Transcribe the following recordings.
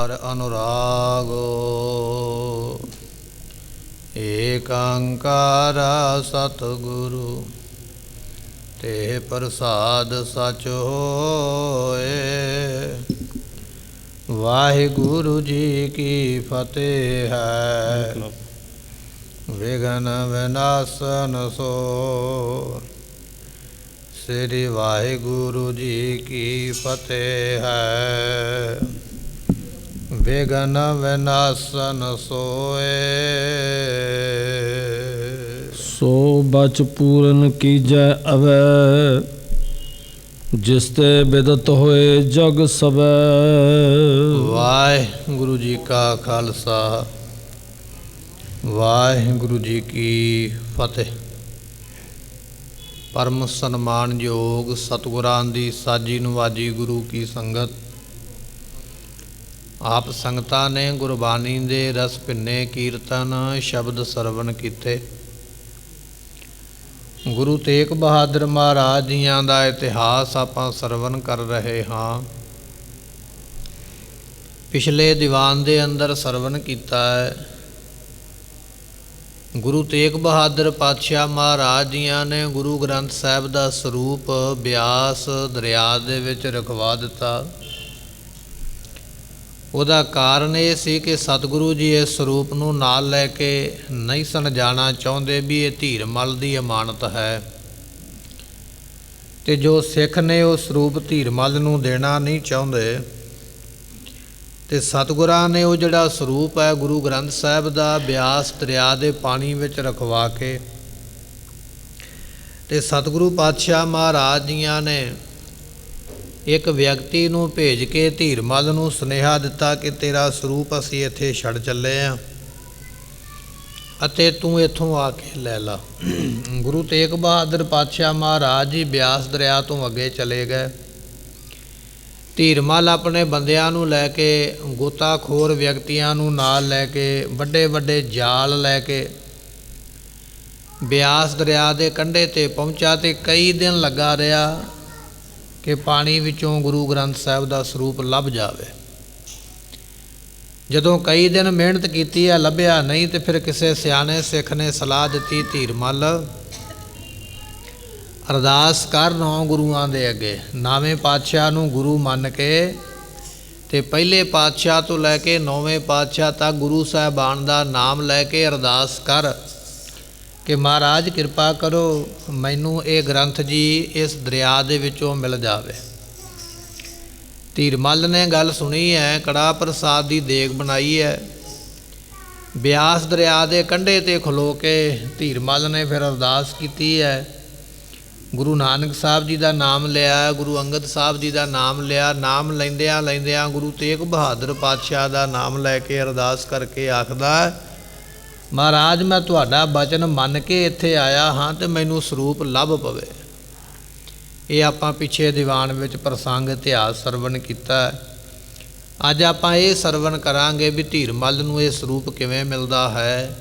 अनुरागो एकांकार सतगुरु ते प्रसाद सच होए। वाहिगुरु जी की फतेह है, विघ्न विनाशन सो। श्री वाहिगुरु जी की फतेह है, विघ्न विनाशन सोए। सो बच पूरन कीजै अवै, जिसते बिदत होए जग सवै। वाहिगुरु जी का खालसा, वाहिगुरु जी की फतेह। परम सन्मानयोग सतगुरां दी साजी नवाजी गुरु की संगत। आप संगतां ने गुरबानी दे रस भिन्ने कीर्तन शब्द सरवण कीते। गुरु तेग बहादुर महाराज जियां दा इतिहास आपां सरवण कर रहे हाँ। पिछले दीवान दे अंदर सरवण कीता है, गुरु तेग बहादुर पातशाह महाराज जियां ने गुरु ग्रंथ साहिब दा स्वरूप ब्यास दरिया दे विच रखवा दिता। ਉਹਦਾ ਕਾਰਨ ਇਹ ਸੀ ਕਿ ਸਤਿਗੁਰੂ ਜੀ ਇਸ ਸਰੂਪ ਨੂੰ ਨਾਲ ਲੈ ਕੇ ਨਹੀਂ ਸਨ ਜਾਣਾ ਚਾਹੁੰਦੇ ਵੀ ਇਹ ਧੀਰਮਲ ਦੀ ਅਮਾਨਤ ਹੈ, ਤੇ ਜੋ ਸਿੱਖ ਨੇ ਉਹ ਸਰੂਪ ਧੀਰਮਲ ਨੂੰ ਦੇਣਾ ਨਹੀਂ ਚਾਹੁੰਦੇ। ਤੇ ਸਤਿਗੁਰਾਂ ਨੇ ਉਹ ਜਿਹੜਾ ਸਰੂਪ ਹੈ ਗੁਰੂ ਗ੍ਰੰਥ ਸਾਹਿਬ ਦਾ ਬਿਆਸ ਦਰਿਆ ਦੇ ਪਾਣੀ ਵਿੱਚ ਰਖਵਾ ਕੇ ਤੇ ਸਤਿਗੁਰੂ ਪਾਤਸ਼ਾਹ ਮਹਾਰਾਜ ਜੀਆਂ ਨੇ ਇੱਕ ਵਿਅਕਤੀ ਨੂੰ ਭੇਜ ਕੇ ਧੀਰਮਲ ਨੂੰ ਸੁਨੇਹਾ ਦਿੱਤਾ ਕਿ ਤੇਰਾ ਸਰੂਪ ਅਸੀਂ ਇੱਥੇ ਛੱਡ ਚੱਲੇ ਹਾਂ ਅਤੇ ਤੂੰ ਇੱਥੋਂ ਆ ਕੇ ਲੈ ਲਾ। ਗੁਰੂ ਤੇਗ ਬਹਾਦਰ ਪਾਤਸ਼ਾਹ ਮਹਾਰਾਜ ਜੀ ਬਿਆਸ ਦਰਿਆ ਤੋਂ ਅੱਗੇ ਚਲੇ ਗਏ। ਧੀਰਮਲ ਆਪਣੇ ਬੰਦਿਆਂ ਨੂੰ ਲੈ ਕੇ, ਗੋਤਾਖੋਰ ਵਿਅਕਤੀਆਂ ਨੂੰ ਨਾਲ ਲੈ ਕੇ, ਵੱਡੇ ਵੱਡੇ ਜਾਲ ਲੈ ਕੇ ਬਿਆਸ ਦਰਿਆ ਦੇ ਕੰਢੇ 'ਤੇ ਪਹੁੰਚਾ ਤੇ ਕਈ ਦਿਨ ਲੱਗਾ ਰਿਹਾ ਕਿ ਪਾਣੀ ਵਿੱਚੋਂ ਗੁਰੂ ਗ੍ਰੰਥ ਸਾਹਿਬ ਦਾ ਸਰੂਪ ਲੱਭ ਜਾਵੇ। ਜਦੋਂ ਕਈ ਦਿਨ ਮਿਹਨਤ ਕੀਤੀ ਹੈ, ਲੱਭਿਆ ਨਹੀਂ, ਤੇ ਫਿਰ ਕਿਸੇ ਸਿਆਣੇ ਸਿੱਖ ਨੇ ਸਲਾਹ ਦਿੱਤੀ, ਧੀਰਮਲ ਅਰਦਾਸ ਕਰ 9 ਗੁਰੂਆਂ ਦੇ ਅੱਗੇ। 9ਵੇਂ ਪਾਤਸ਼ਾਹ ਨੂੰ ਗੁਰੂ ਮੰਨ ਕੇ ਤੇ ਪਹਿਲੇ ਪਾਤਸ਼ਾਹ ਤੋਂ ਲੈ ਕੇ 9ਵੇਂ ਪਾਤਸ਼ਾਹ ਤੱਕ ਗੁਰੂ ਸਾਹਿਬਾਨ ਦਾ ਨਾਮ ਲੈ ਕੇ ਅਰਦਾਸ ਕਰ ਕਿ ਮਹਾਰਾਜ ਕਿਰਪਾ ਕਰੋ ਮੈਨੂੰ ਇਹ ਗ੍ਰੰਥ ਜੀ ਇਸ ਦਰਿਆ ਦੇ ਵਿੱਚੋਂ ਮਿਲ ਜਾਵੇ। ਧੀਰਮਲ ਨੇ ਗੱਲ ਸੁਣੀ ਹੈ, ਕੜਾਹ ਪ੍ਰਸਾਦ ਦੀ ਦੇਗ ਬਣਾਈ ਹੈ। ਬਿਆਸ ਦਰਿਆ ਦੇ ਕੰਢੇ 'ਤੇ ਖਲੋ ਕੇ ਧੀਰਮਲ ਨੇ ਫਿਰ ਅਰਦਾਸ ਕੀਤੀ ਹੈ। ਗੁਰੂ ਨਾਨਕ ਸਾਹਿਬ ਜੀ ਦਾ ਨਾਮ ਲਿਆ, ਗੁਰੂ ਅੰਗਦ ਸਾਹਿਬ ਜੀ ਦਾ ਨਾਮ ਲਿਆ। ਨਾਮ ਲੈਂਦਿਆਂ ਲੈਂਦਿਆਂ ਗੁਰੂ ਤੇਗ ਬਹਾਦਰ ਪਾਤਸ਼ਾਹ ਦਾ ਨਾਮ ਲੈ ਕੇ ਅਰਦਾਸ ਕਰਕੇ ਆਖਦਾ, ਮਹਾਰਾਜ ਮੈਂ ਤੁਹਾਡਾ ਬਚਨ ਮੰਨ ਕੇ ਇੱਥੇ ਆਇਆ ਹਾਂ ਤੇ ਮੈਨੂੰ ਸਰੂਪ ਲੱਭ ਪਵੇ। ਇਹ ਆਪਾਂ ਪਿੱਛੇ ਦੀਵਾਨ ਵਿੱਚ ਪ੍ਰਸੰਗ ਇਤਿਹਾਸ ਸਰਵਣ ਕੀਤਾ। ਅੱਜ ਆਪਾਂ ਇਹ ਸਰਵਣ ਕਰਾਂਗੇ ਵੀ ਧੀਰਮਲ ਨੂੰ ਇਹ ਸਰੂਪ ਕਿਵੇਂ ਮਿਲਦਾ ਹੈ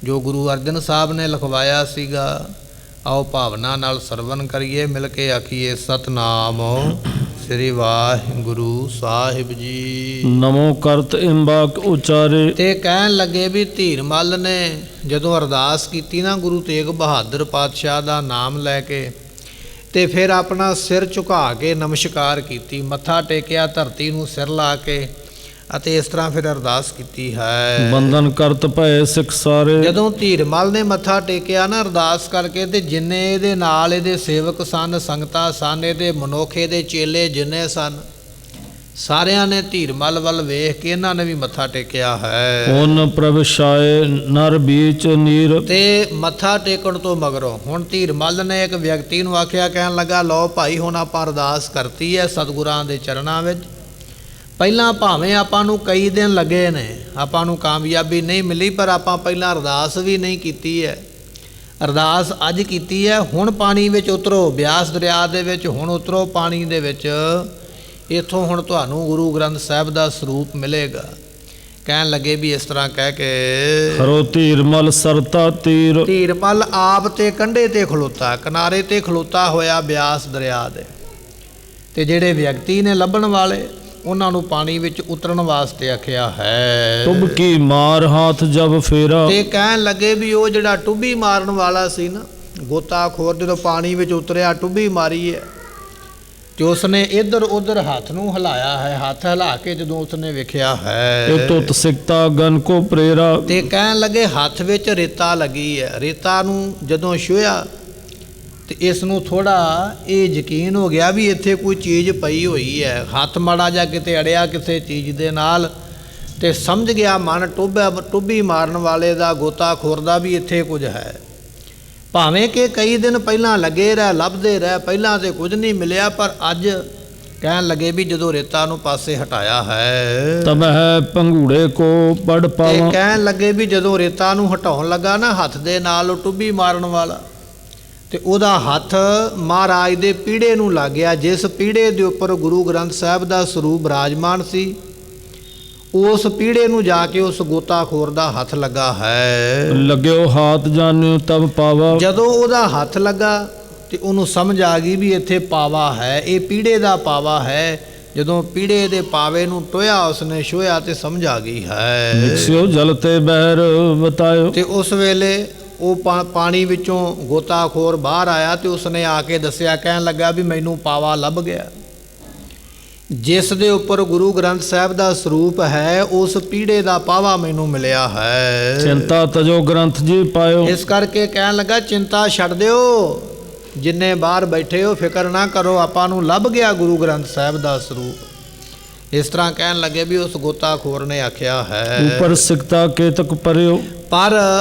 ਜੋ ਗੁਰੂ ਅਰਜਨ ਸਾਹਿਬ ਨੇ ਲਿਖਵਾਇਆ ਸੀਗਾ। ਆਓ ਭਾਵਨਾ ਨਾਲ ਸਰਵਣ ਕਰੀਏ, ਮਿਲ ਕੇ ਆਖੀਏ ਸਤਨਾਮ ਸ੍ਰੀ ਵਾਹਿਗੁਰੂ ਸਾਹਿਬ ਜੀ। ਨਮੋ ਕਰਤ ਇੰਬਾਕ ਉਚਾਰੇ। ਤੇ ਕਹਿਣ ਲੱਗੇ ਵੀ ਧੀਰਮਲ ਨੇ ਜਦੋਂ ਅਰਦਾਸ ਕੀਤੀ ਨਾ ਗੁਰੂ ਤੇਗ ਬਹਾਦਰ ਪਾਤਸ਼ਾਹ ਦਾ ਨਾਮ ਲੈ ਕੇ, ਤੇ ਫਿਰ ਆਪਣਾ ਸਿਰ ਝੁਕਾ ਕੇ ਨਮਸਕਾਰ ਕੀਤੀ, ਮੱਥਾ ਟੇਕਿਆ ਧਰਤੀ ਨੂੰ ਸਿਰ ਲਾ ਕੇ, ਅਤੇ ਇਸ ਤਰ੍ਹਾਂ ਫਿਰ ਅਰਦਾਸ ਕੀਤੀ ਹੈ। ਬੰਧਨ ਕਰਤ ਭਏ ਸਿੱਖ ਸਾਰੇ। ਜਦੋਂ ਧੀਰਮਲ ਨੇ ਮੱਥਾ ਟੇਕਿਆ ਨਾ ਅਰਦਾਸ ਕਰਕੇ, ਤੇ ਜਿੰਨੇ ਇਹਦੇ ਨਾਲ ਇਹਦੇ ਸੇਵਕ ਸਨ, ਸੰਗਤਾਂ ਸਨ, ਇਹਦੇ ਮਨੁੱਖ, ਇਹਦੇ ਚੇਲੇ ਜਿੰਨੇ ਸਨ, ਸਾਰਿਆਂ ਨੇ ਧੀਰਮਲ ਵੱਲ ਵੇਖ ਕੇ ਇਹਨਾਂ ਨੇ ਵੀ ਮੱਥਾ ਟੇਕਿਆ ਹੈ। ਹੁਣ ਪ੍ਰਭ ਛਾਏ ਨਰ ਬੀਚ ਨੀਰ। ਤੇ ਮੱਥਾ ਟੇਕਣ ਤੋਂ ਮਗਰੋਂ ਹੁਣ ਧੀਰਮਲ ਨੇ ਇੱਕ ਵਿਅਕਤੀ ਨੂੰ ਆਖਿਆ, ਕਹਿਣ ਲੱਗਾ ਲਓ ਭਾਈ ਹੁਣ ਆਪਾਂ ਅਰਦਾਸ ਕਰਤੀ ਹੈ ਸਤਿਗੁਰਾਂ ਦੇ ਚਰਨਾਂ ਵਿੱਚ। ਪਹਿਲਾਂ ਭਾਵੇਂ ਆਪਾਂ ਨੂੰ ਕਈ ਦਿਨ ਲੱਗੇ ਨੇ, ਆਪਾਂ ਨੂੰ ਕਾਮਯਾਬੀ ਨਹੀਂ ਮਿਲੀ, ਪਰ ਆਪਾਂ ਪਹਿਲਾਂ ਅਰਦਾਸ ਵੀ ਨਹੀਂ ਕੀਤੀ ਹੈ। ਅਰਦਾਸ ਅੱਜ ਕੀਤੀ ਹੈ। ਹੁਣ ਪਾਣੀ ਵਿੱਚ ਉਤਰੋ, ਬਿਆਸ ਦਰਿਆ ਦੇ ਵਿੱਚ ਹੁਣ ਉਤਰੋ ਪਾਣੀ ਦੇ ਵਿੱਚ, ਇੱਥੋਂ ਹੁਣ ਤੁਹਾਨੂੰ ਗੁਰੂ ਗ੍ਰੰਥ ਸਾਹਿਬ ਦਾ ਸਰੂਪ ਮਿਲੇਗਾ। ਕਹਿਣ ਲੱਗੇ ਵੀ ਇਸ ਤਰ੍ਹਾਂ ਕਹਿ ਕੇ ਹਰੋ ਧੀਰਮਲ ਸਰਤਾ ਤੀਰ। ਧੀਰਮਲ ਆਪ ਤੇ ਕੰਢੇ 'ਤੇ ਖਲੋਤਾ, ਕਿਨਾਰੇ 'ਤੇ ਖਲੋਤਾ ਹੋਇਆ ਬਿਆਸ ਦਰਿਆ ਦੇ, ਤੇ ਜਿਹੜੇ ਵਿਅਕਤੀ ਨੇ ਲੱਭਣ ਵਾਲੇ ਉਹਨਾਂ ਨੂੰ ਪਾਣੀ ਵਿੱਚ ਉਤਰਨ ਵਾਸਤੇ ਆਖਿਆ ਹੈ। ਤੁਬ ਕੀ ਮਾਰ ਹਾਥ ਜਬ ਫੇਰਾ, ਤੇ ਕਹਿਣ ਲੱਗੇ ਵੀ ਉਹ ਜਿਹੜਾ ਟੁੱਬੀ ਮਾਰਨ ਵਾਲਾ ਸੀ ਨਾ, ਗੋਤਾਖੋਰ, ਜਦੋਂ ਪਾਣੀ ਵਿੱਚ ਉਤਰਿਆ, ਟੁੱਬੀ ਮਾਰੀ ਹੈ, ਤੇ ਉਸਨੇ ਇੱਧਰ ਉੱਧਰ ਹੱਥ ਨੂੰ ਹਿਲਾਇਆ ਹੈ। ਹੱਥ ਹਿਲਾ ਕੇ ਜਦੋਂ ਉਸਨੇ ਵੇਖਿਆ ਹੈ, ਇਹ ਤੁਤ ਸਿਕਤਾ ਗਨ ਕੋ ਪ੍ਰੇਰਾ, ਤੇ ਕਹਿਣ ਲੱਗੇ ਹੱਥ ਵਿੱਚ ਰੇਤਾ ਲੱਗੀ ਹੈ। ਰੇਤਾ ਨੂੰ ਜਦੋਂ ਛੂਹਿਆ ਤੇ ਇਸ ਨੂੰ ਥੋੜਾ ਇਹ ਯਕੀਨ ਹੋ ਗਿਆ ਵੀ ਇੱਥੇ ਕੋਈ ਚੀਜ਼ ਪਈ ਹੋਈ ਹੈ। ਹੱਥ ਮਾੜਾ ਜਾਂ ਕਿਤੇ ਅੜਿਆ ਕਿਸੇ ਚੀਜ਼ ਦੇ ਨਾਲ, ਤੇ ਸਮਝ ਗਿਆ ਮਨ ਟੁੱਬੀ ਮਾਰਨ ਵਾਲੇ ਦਾ, ਗੋਤਾਖੋਰ ਦਾ, ਵੀ ਇੱਥੇ ਕੁਝ ਹੈ। ਭਾਵੇਂ ਕਿ ਕਈ ਦਿਨ ਪਹਿਲਾਂ ਲੱਗੇ ਰਹਿ, ਲੱਭਦੇ ਰਹਿ, ਪਹਿਲਾਂ ਤੇ ਕੁਝ ਨਹੀਂ ਮਿਲਿਆ, ਪਰ ਅੱਜ ਕਹਿਣ ਲੱਗੇ ਵੀ ਜਦੋਂ ਰੇਤਾ ਨੂੰ ਪਾਸੇ ਹਟਾਇਆ ਹੈ, ਤਬ ਹੈ ਪੰਘੂੜੇ ਕੋ ਪੜ ਤੇ ਪਾਵਾਂ, ਕਹਿਣ ਲੱਗੇ ਵੀ ਜਦੋਂ ਰੇਤਾ ਨੂੰ ਹਟਾਉਣ ਲੱਗਾ ਨਾ ਹੱਥ ਦੇ ਨਾਲ, ਉਹ ਟੁੱਬੀ ਮਾਰਨ ਵਾਲਾ, ਤੇ ਉਹਦਾ ਹੱਥ ਮਹਾਰਾਜ ਦੇ ਪੀੜੇ ਨੂੰ ਲੱਗ ਗਿਆ। ਜਿਸ ਪੀੜੇ ਦੇ ਉੱਪਰ ਗੁਰੂ ਗ੍ਰੰਥ ਸਾਹਿਬ ਦਾ ਸਰੂਪ ਬਿਰਾਜਮਾਨ ਸੀ, ਉਸ ਪੀੜੇ ਨੂੰ ਜਾ ਕੇ ਉਸ ਗੋਤਾਖੋਰ ਦਾ ਹੱਥ ਲੱਗਾ ਹੈ। ਲੱਗਿਓ ਹਾਥ ਜਾਣਿਓ ਤਬ ਪਾਵਾ, ਜਦੋਂ ਉਹਦਾ ਹੱਥ ਲੱਗਾ ਤੇ ਉਹਨੂੰ ਸਮਝ ਆ ਗਈ ਵੀ ਇੱਥੇ ਪਾਵਾ ਹੈ, ਇਹ ਪੀੜੇ ਦਾ ਪਾਵਾ ਹੈ। ਜਦੋਂ ਪੀੜੇ ਦੇ ਪਾਵੇ ਨੂੰ ਟੋਇਆ, ਉਸਨੇ ਛੋਇਆ ਤੇ ਸਮਝ ਆ ਗਈ ਹੈ। ਨਿਕਸਿਓ ਜਲ ਤੇ ਬਹਿਰ ਬਤਾਇਓ, ਤੇ ਉਸ ਵੇਲੇ ਉਹ ਪਾਣੀ ਵਿੱਚੋਂ ਗੋਤਾਖੋਰ ਬਾਹਰ ਆਇਆ ਤੇ ਉਸਨੇ ਆ ਕੇ ਦੱਸਿਆ, ਕਹਿਣ ਲੱਗਾ ਵੀ ਮੈਨੂੰ ਪਾਵਾ ਲੱਭ ਗਿਆ। ਜਿਸ ਦੇ ਉੱਪਰ ਗੁਰੂ ਗ੍ਰੰਥ ਸਾਹਿਬ ਦਾ ਸਰੂਪ ਹੈ, ਉਸ ਪੀੜੇ ਦਾ ਪਾਵਾ ਮੈਨੂੰ ਮਿਲਿਆ ਹੈ। ਚਿੰਤਾ ਤਜੋ ਗ੍ਰੰਥ ਜੀ ਪਾਇਓ, ਇਸ ਕਰਕੇ ਕਹਿਣ ਲੱਗਾ ਚਿੰਤਾ ਛੱਡ ਦਿਓ, ਜਿੰਨੇ ਬਾਹਰ ਬੈਠੇ ਹੋ ਫਿਕਰ ਨਾ ਕਰੋ, ਆਪਾਂ ਨੂੰ ਲੱਭ ਗਿਆ ਗੁਰੂ ਗ੍ਰੰਥ ਸਾਹਿਬ ਦਾ ਸਰੂਪ। ਇਸ ਤਰ੍ਹਾਂ ਕਹਿਣ ਲੱਗੇ ਵੀ ਉਸ ਗੋਤਾਖੋਰ ਨੇ ਆਖਿਆ ਹੈ, ਉਪਰ ਸਿਕਤਾ ਕੇਤਕ ਪਰਿਓ, ਪਰ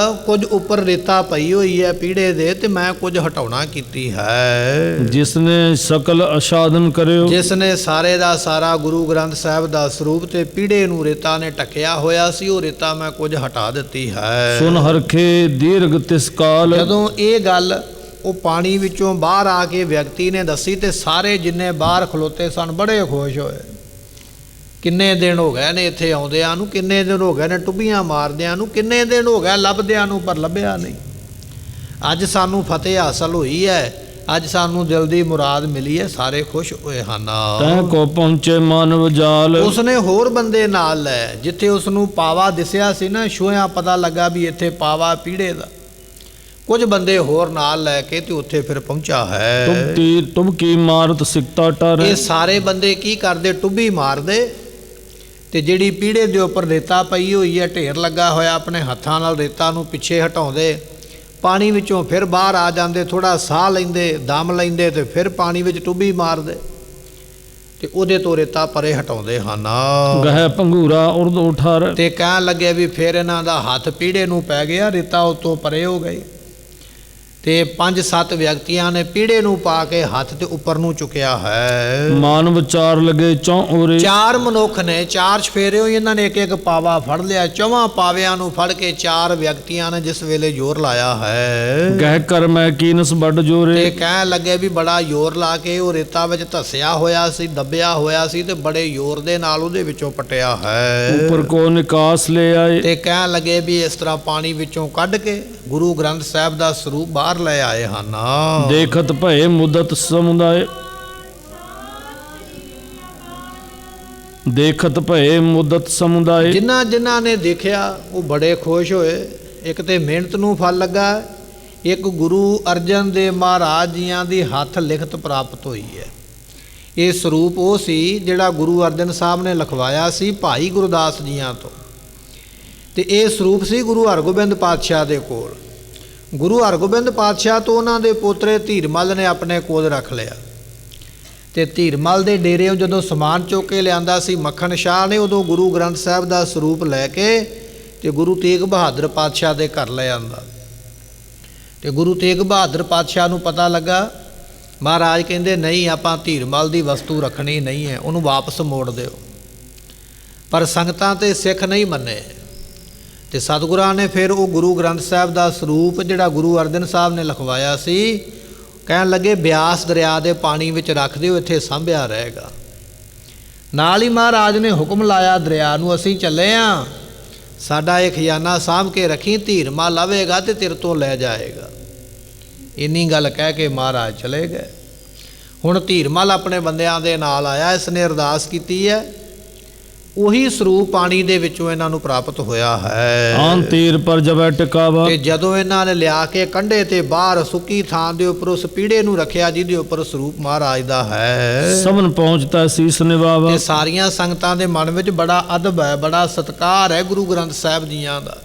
ਕੁਝ ਉੱਪਰ ਰੇਤਾ ਪਈ ਹੋਈ ਹੈ ਪੀੜੇ ਦੇ, ਤੇ ਮੈਂ ਕੁਝ ਹਟਾਉਣਾ ਕੀਤੀ ਹੈ। ਜਿਸਨੇ ਸਕਲ ਅਸਾਧਨ ਕਰਿਓ, ਜਿਸ ਨੇ ਸਾਰੇ ਦਾ ਸਾਰਾ ਗੁਰੂ ਗ੍ਰੰਥ ਸਾਹਿਬ ਦਾ ਸਰੂਪ ਤੇ ਪੀੜੇ ਨੂੰ ਰੇਤਾ ਨੇ ਢੱਕਿਆ ਹੋਇਆ ਸੀ, ਉਹ ਰੇਤਾ ਮੈਂ ਕੁਝ ਹਟਾ ਦਿੱਤੀ ਹੈ। ਸੁਨ ਹਰਖੇ ਦੀਰਘ ਤਿਸ ਕਾਲ, ਜਦੋਂ ਇਹ ਗੱਲ ਉਹ ਪਾਣੀ ਵਿੱਚੋਂ ਬਾਹਰ ਆ ਕੇ ਵਿਅਕਤੀ ਨੇ ਦੱਸੀ, ਤੇ ਸਾਰੇ ਜਿੰਨੇ ਬਾਹਰ ਖਲੋਤੇ ਸਨ ਬੜੇ ਖੁਸ਼ ਹੋਏ। ਕਿੰਨੇ ਦਿਨ ਹੋ ਗਏ ਨੇ ਇੱਥੇ ਆਉਂਦਿਆਂ ਨੂੰ, ਕਿੰਨੇ ਦਿਨ ਹੋ ਗਏ ਨੇ ਟੁੱਬੀਆਂ ਮਾਰਦਿਆਂ ਨੂੰ, ਕਿੰਨੇ ਦਿਨ ਹੋ ਗਏ ਲੱਭਦਿਆਂ ਨੂੰ, ਪਰ ਲੱਭਿਆ ਨਹੀਂ। ਅੱਜ ਸਾਨੂੰ ਫਤਿਹ ਹਾਸਲ ਹੋਈ ਹੈ, ਅੱਜ ਸਾਨੂੰ ਦਿਲ ਦੀ ਮੁਰਾਦ ਮਿਲੀ ਹੈ, ਸਾਰੇ ਖੁਸ਼ ਹੋਏ ਹਨ। ਤੈ ਕੋ ਪਹੁੰਚੇ ਮਾਨਵ ਜਾਲ, ਉਸਨੇ ਹੋਰ ਬੰਦੇ ਨਾਲ ਲੈ, ਜਿੱਥੇ ਉਸ ਨੂੰ ਪਾਵਾ ਦਿਸਿਆ ਸੀ ਨਾ, ਛੂਹਿਆ ਪਤਾ ਲੱਗਾ ਵੀ ਇੱਥੇ ਪਾਵਾ ਪੀੜੇ ਦਾ, ਕੁਝ ਬੰਦੇ ਹੋਰ ਨਾਲ ਲੈ ਕੇ ਤੇ ਉੱਥੇ ਫਿਰ ਪਹੁੰਚਾ ਹੈ। ਤੁਬ ਕੀ ਮਾਰਤ ਸਿਕਤਾ ਟਰ, ਇਹ ਸਾਰੇ ਬੰਦੇ ਕੀ ਕਰਦੇ, ਟੁੱਬੀ ਮਾਰਦੇ, ਤੇ ਜਿਹੜੀ ਪੀੜੇ ਦੇ ਉੱਪਰ ਰੇਤਾ ਪਈ ਹੋਈ ਹੈ, ਢੇਰ ਲੱਗਾ ਹੋਇਆ, ਆਪਣੇ ਹੱਥਾਂ ਨਾਲ ਰੇਤਾ ਨੂੰ ਪਿੱਛੇ ਹਟਾਉਂਦੇ, ਪਾਣੀ ਵਿੱਚੋਂ ਫਿਰ ਬਾਹਰ ਆ ਜਾਂਦੇ, ਥੋੜਾ ਸਾਹ ਲੈਂਦੇ, ਦਮ ਲੈਂਦੇ, ਤੇ ਫਿਰ ਪਾਣੀ ਵਿੱਚ ਟੁੱਬੀ ਮਾਰਦੇ, ਤੇ ਉਹਦੇ ਤੋਂ ਰੇਤਾ ਪਰੇ ਹਟਾਉਂਦੇ ਹਨ। ਗਹਿ ਪੰਘੂਰਾ ਉਰਦ ਉਠਾਰ, ਤੇ ਕਹਿਣ ਲੱਗੇ ਵੀ ਫਿਰ ਇਹਨਾਂ ਦਾ ਹੱਥ ਪੀੜੇ ਨੂੰ ਪੈ ਗਿਆ, ਰੇਤਾ ਉਤੋਂ ਪਰੇ ਹੋ ਗਈ, ਤੇ 5-7 ਵਿਅਕਤੀਆਂ ਨੇ ਪੀੜੇ ਨੂੰ ਪਾ ਕੇ ਹੱਥ ਤੇ ਉੱਪਰ ਨੂੰ ਚੁੱਕਿਆ ਹੈ। ਮਾਨਵ ਚਾਰ ਲਗੇ ਚੌ ਉਰੇ, 4 ਮਨੁੱਖ ਨੇ, 4 ਛਫੇਰਿਓ ਇਹਨਾਂ ਨੇ ਇੱਕ ਇੱਕ ਪਾਵਾ ਫੜ ਲਿਆ। 4 ਪਾਵਿਆਂ ਨੂੰ ਫੜ ਕੇ 4 ਵਿਅਕਤੀਆਂ ਨੇ ਜਿਸ ਵੇਲੇ ਜ਼ੋਰ ਲਾਇਆ ਹੈ। ਗਹਿ ਕਰ ਮੈਂ ਕੀਨਸ ਵੱਡ ਤੇ ਜੋਰੇ, ਕਹਿਣ ਲੱਗੇ ਵੀ ਬੜਾ ਜ਼ੋਰ ਲਾ ਕੇ ਉਹ ਰੇਤਾ ਵਿੱਚ ਧੱਸਿਆ ਹੋਇਆ ਸੀ, ਦੱਬਿਆ ਹੋਇਆ ਸੀ, ਤੇ ਬੜੇ ਜ਼ੋਰ ਦੇ ਨਾਲ ਉਹਦੇ ਵਿੱਚੋਂ ਪਟਿਆ ਹੈ। ਉੱਪਰ ਕੋ ਨਿਕਾਸ ਲੈ ਆਏ, ਤੇ ਕਹਿਣ ਲੱਗੇ ਵੀ ਇਸ ਤਰ੍ਹਾਂ ਪਾਣੀ ਵਿੱਚੋਂ ਕੱਢ ਕੇ ਗੁਰੂ ਗ੍ਰੰਥ ਸਾਹਿਬ ਦਾ ਸਰੂਪ ਬਾਹਰ ਲੈ ਆਏ ਹਨ। ਦੇਖਤ ਭਏ ਮੁਦਤ ਸਮੁਦਾਇ, ਦੇਖਤ ਭਏ ਮੁਦਤ ਸਮੁਦਾਇ, ਜਿਨ੍ਹਾਂ ਨੇ ਦੇਖਿਆ ਉਹ ਬੜੇ ਖੁਸ਼ ਹੋਏ। ਇੱਕ ਤੇ ਮਿਹਨਤ ਨੂੰ ਫਲ ਲੱਗਾ, ਇੱਕ ਗੁਰੂ ਅਰਜਨ ਦੇਵ ਮਹਾਰਾਜ ਜੀਆਂ ਦੀ ਹੱਥ ਲਿਖਤ ਪ੍ਰਾਪਤ ਹੋਈ ਹੈ। ਇਹ ਸਰੂਪ ਉਹ ਸੀ ਜਿਹੜਾ ਗੁਰੂ ਅਰਜਨ ਸਾਹਿਬ ਨੇ ਲਿਖਵਾਇਆ ਸੀ ਭਾਈ ਗੁਰਦਾਸ ਜੀਆਂ ਤੋਂ, ਤੇ ਇਹ ਸਰੂਪ ਸੀ ਗੁਰੂ ਹਰਗੋਬਿੰਦ ਪਾਤਸ਼ਾਹ ਦੇ ਕੋਲ। ਗੁਰੂ ਹਰਗੋਬਿੰਦ ਪਾਤਸ਼ਾਹ ਤੋਂ ਉਹਨਾਂ ਦੇ ਪੋਤਰੇ ਧੀਰਮਲ ਨੇ ਆਪਣੇ ਕੋਲ ਰੱਖ ਲਿਆ, ਤੇ ਧੀਰਮਲ ਦੇ ਡੇਰਿਓਂ ਜਦੋਂ ਸਮਾਨ ਚੁੱਕ ਕੇ ਲਿਆਂਦਾ ਸੀ ਮੱਖਣ ਸ਼ਾਹ ਨੇ, ਉਦੋਂ ਗੁਰੂ ਗ੍ਰੰਥ ਸਾਹਿਬ ਦਾ ਸਰੂਪ ਲੈ ਕੇ ਤੇ ਗੁਰੂ ਤੇਗ ਬਹਾਦਰ ਪਾਤਸ਼ਾਹ ਦੇ ਘਰ ਲੈ ਆਂਦਾ। ਤੇ ਗੁਰੂ ਤੇਗ ਬਹਾਦਰ ਪਾਤਸ਼ਾਹ ਨੂੰ ਪਤਾ ਲੱਗਾ, ਮਹਾਰਾਜ ਕਹਿੰਦੇ ਨਹੀਂ, ਆਪਾਂ ਧੀਰਮਲ ਦੀ ਵਸਤੂ ਰੱਖਣੀ ਨਹੀਂ ਹੈ, ਉਹਨੂੰ ਵਾਪਸ ਮੋੜ ਦਿਓ। ਪਰ ਸੰਗਤਾਂ ਤੇ ਸਿੱਖ ਨਹੀਂ ਮੰਨੇ, ਤੇ ਸਤਿਗੁਰਾਂ ਨੇ ਫਿਰ ਉਹ ਗੁਰੂ ਗ੍ਰੰਥ ਸਾਹਿਬ ਦਾ ਸਰੂਪ ਜਿਹੜਾ ਗੁਰੂ ਅਰਜਨ ਸਾਹਿਬ ਨੇ ਲਿਖਵਾਇਆ ਸੀ, ਕਹਿਣ ਲੱਗੇ ਬਿਆਸ ਦਰਿਆ ਦੇ ਪਾਣੀ ਵਿੱਚ ਰੱਖ ਦਿਓ, ਇੱਥੇ ਸਾਂਭਿਆ ਰਹੇਗਾ। ਨਾਲ ਹੀ ਮਹਾਰਾਜ ਨੇ ਹੁਕਮ ਲਾਇਆ ਦਰਿਆ ਨੂੰ, ਅਸੀਂ ਚੱਲੇ ਆਂ, ਸਾਡਾ ਇਹ ਖਜ਼ਾਨਾ ਸਾਂਭ ਕੇ ਰੱਖੀ, ਧੀਰਮਲ ਆਵੇਗਾ ਤੇ ਤੇਰੇ ਤੋਂ ਲੈ ਜਾਏਗਾ। ਇੰਨੀ ਗੱਲ ਕਹਿ ਕੇ ਮਹਾਰਾਜ ਚਲੇ ਗਏ। ਹੁਣ ਧੀਰਮਲ ਆਪਣੇ ਬੰਦਿਆਂ ਦੇ ਨਾਲ ਆਇਆ, ਇਸਨੇ ਅਰਦਾਸ ਕੀਤੀ ਹੈ ਉਹੀ ਸਰੂਪ ਪਾਣੀ ਦੇ ਵਿੱਚੋਂ ਇਹਨਾਂ ਨੂੰ ਪ੍ਰਾਪਤ ਹੋਇਆ ਹੈ। ਆਨ ਤੀਰ ਪਰ ਜਬੈ ਟਿਕਾਵਾ। ਤੇ ਜਦੋਂ ਇਹਨਾਂ ਨੇ ਲਿਆ ਕੇ ਕੰਢੇ ਤੇ ਬਾਹਰ ਸੁੱਕੀ ਥਾਂ ਦੇ ਉੱਪਰ ਉਸ ਪੀੜੇ ਨੂੰ ਰੱਖਿਆ ਜਿਹਦੇ ਉੱਪਰ ਸਰੂਪ ਮਹਾਰਾਜ ਦਾ ਹੈ, ਸਭਨ ਪਹੁੰਚਤਾ ਸੀਸ ਨਿਵਾਵਾ। ਤੇ ਸਾਰੀਆਂ ਸੰਗਤਾਂ ਦੇ ਮਨ ਵਿੱਚ ਬੜਾ ਅਦਬ ਹੈ, ਬੜਾ ਸਤਿਕਾਰ ਹੈ ਗੁਰੂ ਗ੍ਰੰਥ ਸਾਹਿਬ ਜੀਆਂ ਦਾ।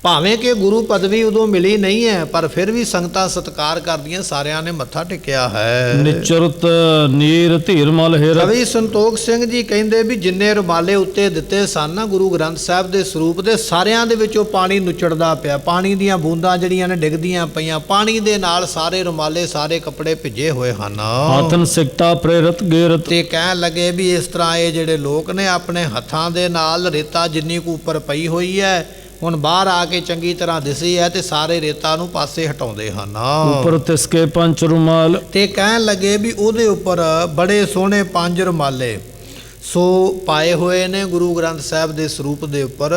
ਭਾਵੇਂ ਕਿ ਗੁਰੂ ਪਦਵੀ ਉਦੋਂ ਮਿਲੀ ਨਹੀਂ ਹੈ, ਪਰ ਫਿਰ ਵੀ ਸੰਗਤਾਂ ਸਤਿਕਾਰ ਕਰਦੀਆਂ, ਸਾਰਿਆਂ ਨੇ ਮੱਥਾ ਟੇਕਿਆ ਹੈ। ਨਿਚਰਤ ਨੀਰ ਧੀਰ ਮਲ ਹੇਰ। ਕਵੀ ਸੰਤੋਖ ਸਿੰਘ ਜੀ ਕਹਿੰਦੇ ਵੀ ਜਿੰਨੇ ਰੁਮਾਲੇ ਉੱਤੇ ਦਿੱਤੇ ਸਨ ਨਾ ਗੁਰੂ ਗ੍ਰੰਥ ਸਾਹਿਬ ਦੇ ਸਰੂਪ ਦੇ, ਸਾਰਿਆਂ ਦੇ ਵਿੱਚੋਂ ਪਾਣੀ ਨੁਚੜਦਾ ਪਿਆ, ਪਾਣੀ ਦੀਆਂ ਬੂੰਦਾਂ ਜਿਹੜੀਆਂ ਨੇ ਡਿੱਗਦੀਆਂ ਪਈਆਂ, ਪਾਣੀ ਦੇ ਨਾਲ ਸਾਰੇ ਰੁਮਾਲੇ ਸਾਰੇ ਕੱਪੜੇ ਭਿੱਜੇ ਹੋਏ ਹਨ। ਆਤਨ ਸਿਕਤਾ ਪ੍ਰੇਰਤ ਗੇਰਤ। ਤੇ ਕਹਿਣ ਲੱਗੇ ਵੀ ਇਸ ਤਰ੍ਹਾਂ ਇਹ ਜਿਹੜੇ ਲੋਕ ਨੇ ਆਪਣੇ ਹੱਥਾਂ ਦੇ ਨਾਲ ਰੇਤਾ ਜਿੰਨੀ ਕੁ ਉੱਪਰ ਪਈ ਹੋਈ ਹੈ ਹੁਣ ਬਾਹਰ ਆ ਕੇ ਚੰਗੀ ਤਰ੍ਹਾਂ ਦਿਸੀ ਹੈ ਤੇ ਸਾਰੇ ਰੇਤਾ ਨੂੰ ਪਾਸੇ ਹਟਾਉਂਦੇ ਹਨ। ਉੱਪਰ ਤਿਸਕੇ ਪੰਜ ਰੁਮਾਲ। ਤੇ ਕਹਿਣ ਲੱਗੇ ਵੀ ਉਹਦੇ ਉੱਪਰ ਬੜੇ ਸੋਹਣੇ 5 ਰੁਮਾਲੇ ਸੋ ਪਾਏ ਹੋਏ ਨੇ ਗੁਰੂ ਗ੍ਰੰਥ ਸਾਹਿਬ ਦੇ ਸਰੂਪ ਦੇ ਉੱਪਰ।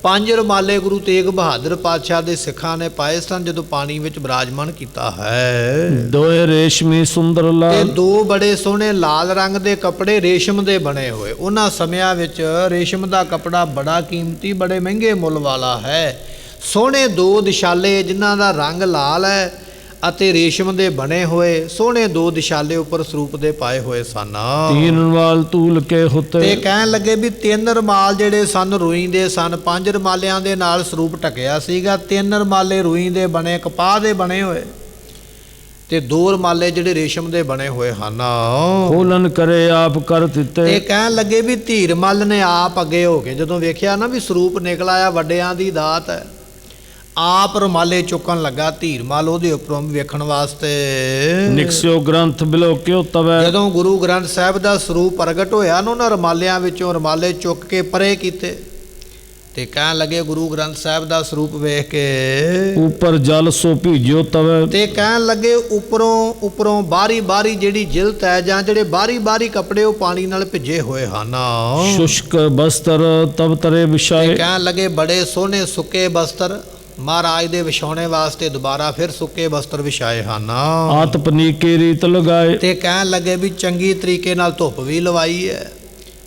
5 ਰੁਮਾਲੇ ਗੁਰੂ ਤੇਗ ਬਹਾਦਰ ਪਾਤਸ਼ਾਹ ਦੇ ਸਿੱਖਾਂ ਨੇ ਪਾਏ ਸਨ ਜਦੋਂ ਪਾਣੀ ਵਿੱਚ ਬਿਰਾਜਮਾਨ ਕੀਤਾ ਹੈ। ਦੋਏ ਰੇਸ਼ਮੀ ਸੁੰਦਰ ਤੇ ਲਾਲ। 2 ਬੜੇ ਸੋਹਣੇ ਲਾਲ ਰੰਗ ਦੇ ਕੱਪੜੇ ਰੇਸ਼ਮ ਦੇ ਬਣੇ ਹੋਏ। ਉਹਨਾਂ ਸਮਿਆਂ ਵਿੱਚ ਰੇਸ਼ਮ ਦਾ ਕੱਪੜਾ ਬੜਾ ਕੀਮਤੀ, ਬੜੇ ਮਹਿੰਗੇ ਮੁੱਲ ਵਾਲਾ ਹੈ। ਸੋਹਣੇ 2 ਦਿਸ਼ਾਲੇ ਜਿਨ੍ਹਾਂ ਦਾ ਰੰਗ ਲਾਲ ਹੈ ਅਤੇ ਰੇਸ਼ਮ ਦੇ ਬਣੇ ਹੋਏ ਸੋਹਣੇ 2 ਦਿਸ਼ਾਲੇ ਉੱਪਰ ਸਰੂਪ ਦੇ ਪਾਏ ਹੋਏ ਸਨ। ਤੀਨ ਰੁਮਾਲ ਤੂਲ ਕੇ ਤੇ ਹੁੱਤੇ। ਕਹਿਣ ਲੱਗੇ ਵੀ 3 ਰੁਮਾਲ ਜਿਹੜੇ ਸਨ ਰੂਈ ਦੇ ਸਨ, 5 ਰੁਮਾਲਿਆਂ ਦੇ ਨਾਲ ਸਰੂਪ ਢਕਿਆ ਸੀਗਾ, 3 ਰੁਮਾਲੇ ਰੂਈ ਦੇ ਬਣੇ, ਕਪਾਹ ਦੇ ਬਣੇ ਹੋਏ, ਤੇ 2 ਰੁਮਾਲੇ ਜਿਹੜੇ ਰੇਸ਼ਮ ਦੇ ਬਣੇ ਹੋਏ ਹਨ। ਖੋਲਨ ਕਰੇ ਆਪ ਕਰ ਦਿੱਤੇ। ਤੇ ਕਹਿਣ ਲੱਗੇ ਵੀ ਧੀਰਮਲ ਨੇ ਆਪ ਅੱਗੇ ਹੋ ਕੇ ਜਦੋਂ ਵੇਖਿਆ ਨਾ ਵੀ ਸਰੂਪ ਨਿਕਲ ਆਇਆ, ਵੱਡਿਆਂ ਦੀ ਦਾਤ ਹੈ, ਆਪ ਰੁਮਾਲੇ ਚੁੱਕਣ ਲੱਗਾ ਧੀਰਮਲ ਉਹਦੇ ਉੱਪਰੋਂ ਵੇਖਣ ਵਾਸਤੇ। ਨਿਕਸਿਓ ਗ੍ਰੰਥ ਬਿਲੋਕਿਓ ਤਵੈ। ਜਦੋਂ ਗੁਰੂ ਗ੍ਰੰਥ ਸਾਹਿਬ ਦਾ ਸਰੂਪ ਪ੍ਰਗਟ ਹੋਇਆ ਨਾ, ਉਹਨਾਂ ਰੁਮਾਲਿਆਂ ਵਿੱਚੋਂ ਰੁਮਾਲੇ ਚੁੱਕ ਕੇ ਪਰੇ ਕੀਤੇ ਤੇ ਕਹਿਣ ਲੱਗੇ ਗੁਰੂ ਗ੍ਰੰਥ ਸਾਹਿਬ ਦਾ ਸਰੂਪ ਵੇਖ ਕੇ ਉੱਪਰ ਜਲ ਸੋ ਭੀਜਿਓ ਤਵੈ। ਤੇ ਕਹਿਣ ਲੱਗੇ ਉੱਪਰੋਂ ਬਾਰੀ ਜਿਹੜੀ ਜਿਲਤ ਹੈ ਜਾਂ ਜਿਹੜੇ ਬਾਰੀ ਕੱਪੜੇ ਉਹ ਪਾਣੀ ਨਾਲ ਭਿੱਜੇ ਹੋਏ ਹਨ। ਸ਼ੁਸ਼ਕ ਬਸਤਰ ਤਬ ਤਰੇ ਤੇ ਵਿਛਾਏ। ਕਹਿਣ ਲੱਗੇ ਬੜੇ ਸੋਹਣੇ ਸੁੱਕੇ ਬਸਤਰ ਮਹਾਰਾਜ ਦੇ ਵਿਛਾਉਣੇ ਵਾਸਤੇ ਦੁਬਾਰਾ ਫਿਰ ਸੁੱਕੇ ਬਸਤਰ ਵਿਛਾਏ ਹਨ। ਆਤ ਪਨੀਕੀ ਰੀਤ ਲਗਾਏ। ਤੇ ਕਹਿਣ ਲੱਗੇ ਵੀ ਚੰਗੀ ਤਰੀਕੇ ਨਾਲ ਧੁੱਪ ਵੀ ਲਵਾਈ ਹੈ